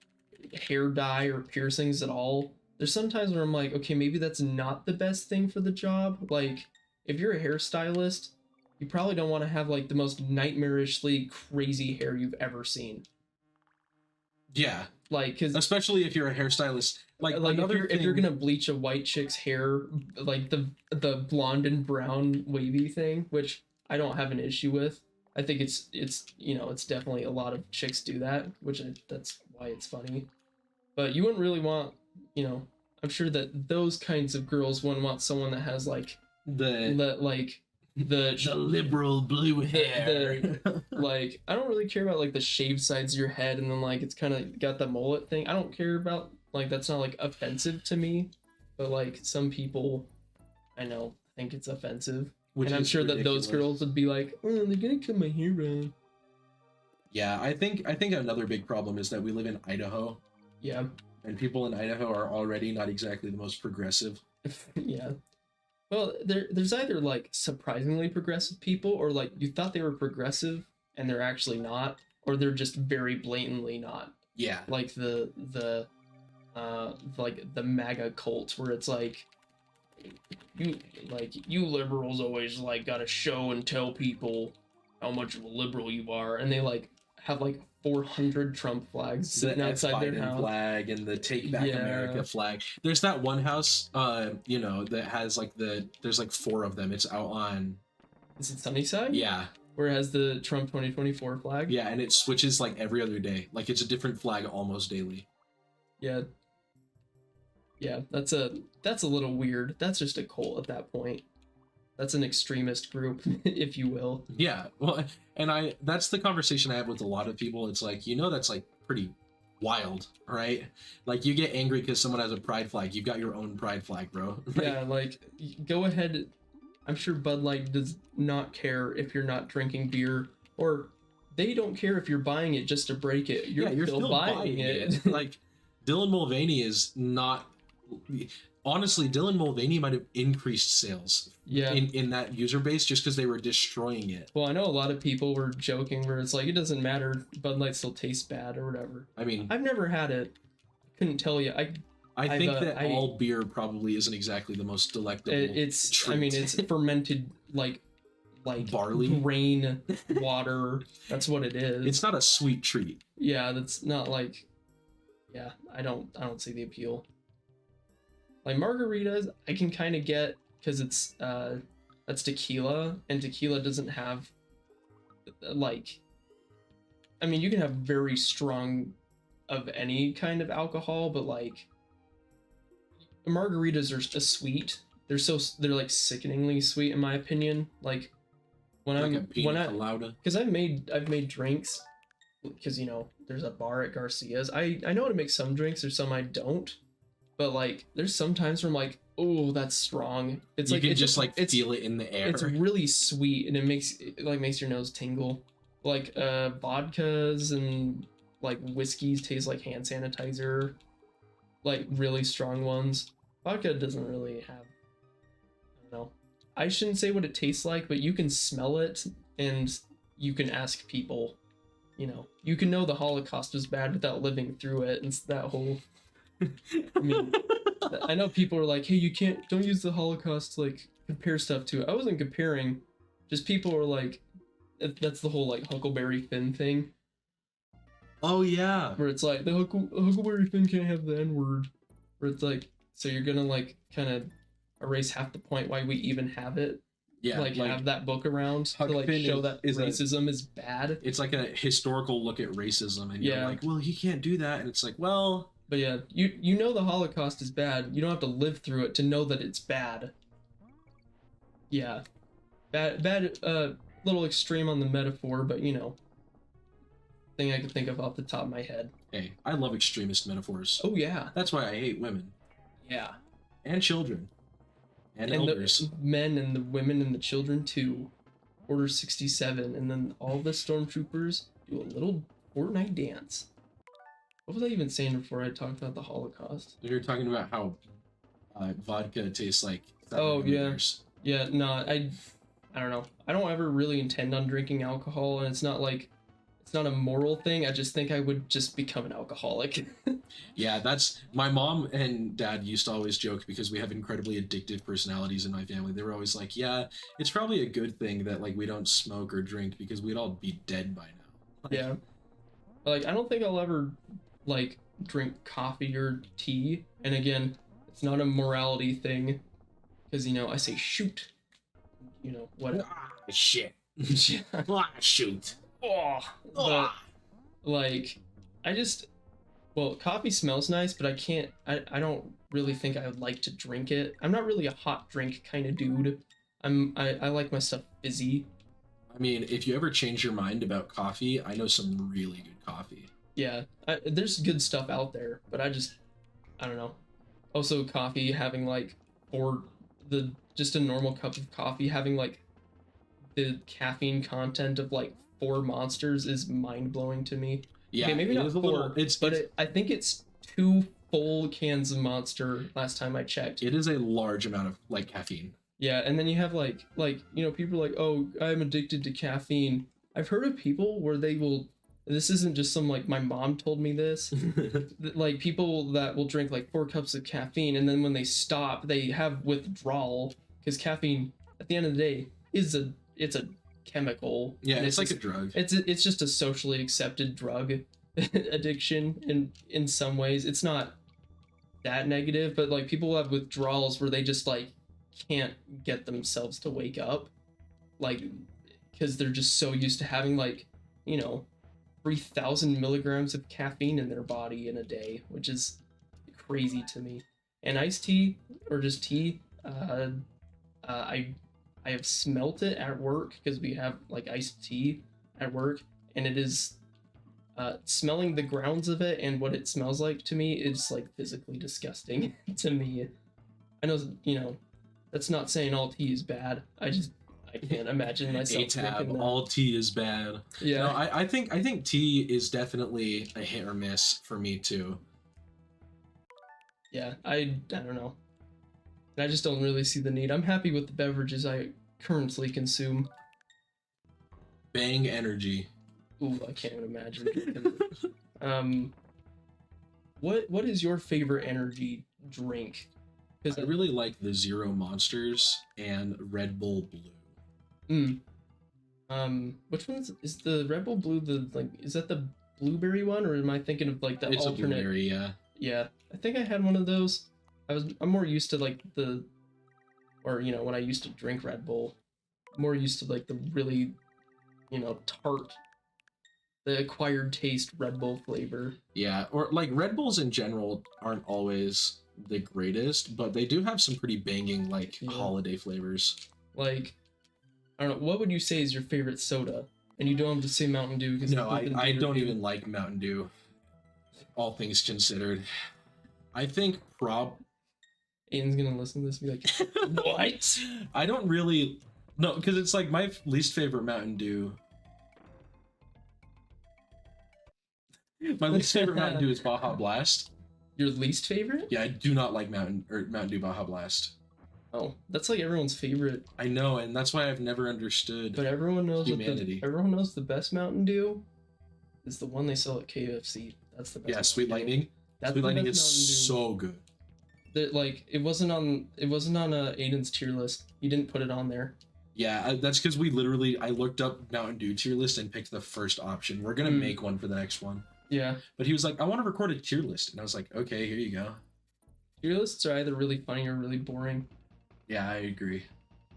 hair dye or piercings at all. There's sometimes where I'm like, okay, maybe that's not the best thing for the job. Like if you're a hairstylist, you probably don't want to have like the most nightmarishly crazy hair you've ever seen. Yeah. Like, cause especially if you're a hairstylist. Like if you're gonna bleach a white chick's hair, like the blonde and brown wavy thing, which I don't have an issue with. I think it's it's definitely a lot of chicks do that, that's why it's funny. But you wouldn't really want, I'm sure that those kinds of girls wouldn't want someone that has like the liberal blue hair. Like I don't really care about like the shaved sides of your head and then like it's kind of got the mullet thing. I don't care about like that's not like offensive to me, but like some people I know think it's offensive. And I'm sure that those girls would be like, oh, they're gonna cut my hair off. Yeah, I think another big problem is that we live in Idaho. Yeah. And people in Idaho are already not exactly the most progressive. Yeah. Well, there's either like surprisingly progressive people, or like you thought they were progressive and they're actually not, or they're just very blatantly not. Yeah. Like like the MAGA cult, where it's like you liberals always like gotta show and tell people how much of a liberal you are, and they like have like 400 Trump flags sitting outside their house. Flag and the Take Back America flag. There's that one house, that has like there's like 4 of them. It's out on. Is it Sunnyside? Yeah. Where it has the Trump 2024 flag. Yeah, and it switches like every other day. Like it's a different flag almost daily. Yeah. Yeah, that's a little weird. That's just a cult at that point. That's an extremist group, if you will. Yeah, well, and that's the conversation I have with a lot of people. It's like, that's like pretty wild, right? Like you get angry because someone has a pride flag. You've got your own pride flag, bro. Yeah, like go ahead. I'm sure Bud Light does not care if you're not drinking beer, or they don't care if you're buying it just to break it. You're still buying it. Like Dylan Mulvaney is not. Honestly, Dylan Mulvaney might have increased sales in that user base just because they were destroying it. Well, I know a lot of people were joking where it's like, it doesn't matter, Bud Light still tastes bad or whatever. I mean, I've never had it. Couldn't tell you. I think that all beer probably isn't exactly the most delectable treat. I mean, it's fermented like barley, grain, water. That's what it is. It's not a sweet treat. Yeah, that's not like. Yeah, I don't see the appeal. Like margaritas, I can kind of get because it's that's tequila, and tequila doesn't have like. I mean, you can have very strong of any kind of alcohol, but like margaritas are sweet. They're like sickeningly sweet in my opinion. Like because I've made drinks because there's a bar at Garcia's. I know how to make some drinks. There's some I don't. But like, there's some times where I'm like, oh, that's strong. It's like you can just feel it in the air. It's really sweet, and it makes your nose tingle. Like vodkas and like whiskeys taste like hand sanitizer. Like really strong ones. Vodka doesn't really have. I don't know. I shouldn't say what it tastes like, but you can smell it, and you can ask people. You can know the Holocaust was bad without living through it, and that whole. I mean, I know people are like, hey, don't use the Holocaust to like compare stuff to it. I wasn't comparing, just people are like, that's the whole like Huckleberry Finn thing. Oh yeah. Where it's like the Huckleberry Finn can't have the N-word. Where it's like, so you're gonna like kind of erase half the point why we even have it. Yeah. Like have that book around to like show that racism is bad. It's like a historical look at racism, and you're like, well, you can't do that, and it's like, well. But yeah, you know the Holocaust is bad. You don't have to live through it to know that it's bad. Yeah. Bad, little extreme on the metaphor, but thing I can think of off the top of my head. Hey, I love extremist metaphors. Oh yeah. That's why I hate women. Yeah. And children. And elders. The men and the women and the children too. Order 67, and then all the stormtroopers do a little Fortnite dance. What was I even saying before I talked about the Holocaust? You're talking about how vodka tastes like. Oh yeah, yeah. No, I don't know. I don't ever really intend on drinking alcohol, and it's not a moral thing. I just think I would just become an alcoholic. Yeah, that's my mom and dad used to always joke because we have incredibly addictive personalities in my family. They were always like, "Yeah, it's probably a good thing that like we don't smoke or drink because we'd all be dead by now." Yeah, like I don't think I'll ever like drink coffee or tea, and again, it's not a morality thing because I say shoot, what shit. Shoot. But like coffee smells nice, but I don't really think I would like to drink it. I'm not really a hot drink kind of dude. I like my stuff fizzy. I mean, if you ever change your mind about coffee, I know some really good coffee. Yeah, there's good stuff out there, but I don't know. Also, coffee having just a normal cup of coffee having like the caffeine content of like 4 monsters is mind blowing to me. Yeah, okay, maybe not 4. I think it's 2 full cans of Monster last time I checked. It is a large amount of like caffeine. Yeah, and then you have like people are like, oh, I'm addicted to caffeine. I've heard of people where they will. This isn't just some like my mom told me this. Like people that will drink like 4 cups of caffeine, and then when they stop, they have withdrawal because caffeine, at the end of the day, it's a chemical. Yeah, and it's like a drug. It's just a socially accepted drug addiction in some ways. It's not that negative, but like people have withdrawals where they just like can't get themselves to wake up, like because they're just so used to having like 3,000 milligrams of caffeine in their body in a day, which is crazy to me. And iced tea or just tea, I have smelt it at work because we have like iced tea at work, and it is smelling the grounds of it and what it smells like to me is like physically disgusting to me. I know, that's not saying all tea is bad. I can't imagine myself drinking that. All tea is bad. Yeah. No, I think tea is definitely a hit or miss for me too. Yeah, I don't know. I just don't really see the need. I'm happy with the beverages I currently consume. Bang energy. Ooh, I can't even imagine. What is your favorite energy drink? I really like the Zero Monsters and Red Bull Blue. Which one is the Red Bull Blue? Is that the blueberry one, or am I thinking of like the It's alternate? a blueberry, yeah. Yeah, I think I had one of those. I'm more used to like when I used to drink Red Bull, more used to like the really, tart, the acquired taste Red Bull flavor. Yeah, or like Red Bulls in general aren't always the greatest, but they do have some pretty banging like holiday flavors. Like, I don't know, what would you say is your favorite soda? And you don't have to say Mountain Dew because no, I don't even like Mountain Dew. All things considered, I think Aiden's gonna listen to this and be like, what? I don't really no, because it's like my least favorite Mountain Dew. My least favorite Mountain Dew is Baja Blast. Your least favorite? Yeah, I do not like Mountain Dew Baja Blast. Oh, that's like everyone's favorite. I know, and that's why I've never understood. But everyone knows humanity. Everyone knows the best Mountain Dew is the one they sell at KFC. That's the best. Yeah, Sweet Lightning. Sweet Lightning is so good. Like it wasn't on Aiden's tier list. He didn't put it on there. Yeah, that's because I looked up Mountain Dew tier list and picked the first option. We're gonna make one for the next one. Yeah. But he was like, I want to record a tier list, and I was like, okay, here you go. Tier lists are either really funny or really boring. Yeah, I agree.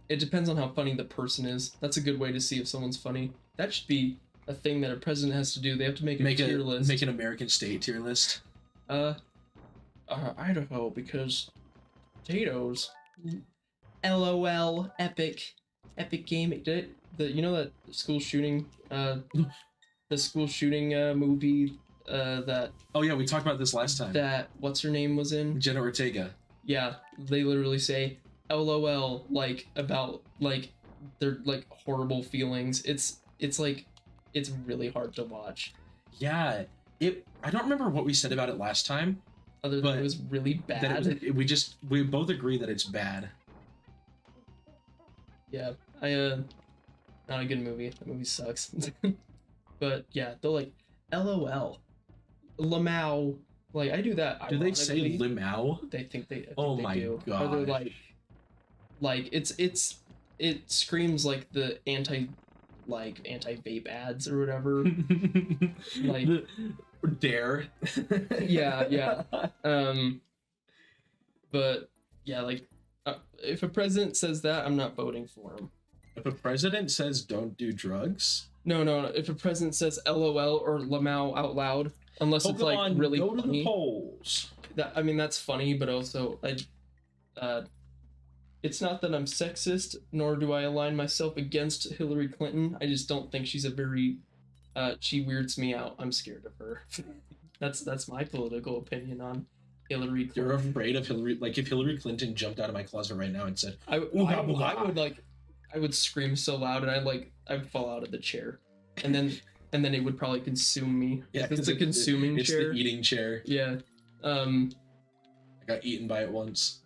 It depends on how funny the person is. That's a good way to see if someone's funny. That should be a thing that a president has to do. They have to make a tier list. Make an American state tier list. Idaho, because potatoes. LOL, epic gaming. That school shooting, the school shooting movie that. Oh yeah, we talked about this last time. That what's her name was in. Jenna Ortega. Yeah, they literally say LOL like about like their like horrible feelings. It's like it's really hard to watch. Yeah, I don't remember what we said about it last time. Other than it was really bad. We both agree that it's bad. Yeah, not a good movie. That movie sucks. But yeah, they're like LOL, Lamau. Like I do that. Do they say Limau? They think they. Oh my god! Or they're like it screams like the anti-vape ads or whatever. Like Dare. yeah. But yeah, like if a president says that, I'm not voting for him. If a president says don't do drugs. No. If a president says LOL or Lamau out loud, unless it's like really go funny. To the polls. That's funny, but also it's not that I'm sexist, nor do I align myself against Hillary Clinton. I just don't think she's a very she weirds me out. I'm scared of her. That's my political opinion on Hillary Clinton. You're afraid of Hillary? Like if Hillary Clinton jumped out of my closet right now and said, I would scream so loud and I'd fall out of the chair, and then it would probably consume me. Yeah, it's a consuming chair. It's the eating chair. Yeah. I got eaten by it once.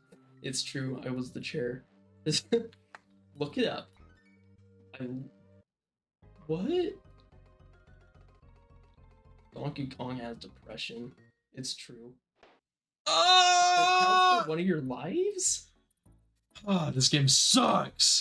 It's true. I was the chair. Look it up. What? Donkey Kong has depression. It's true. That counts for one of your lives? Oh, this game sucks.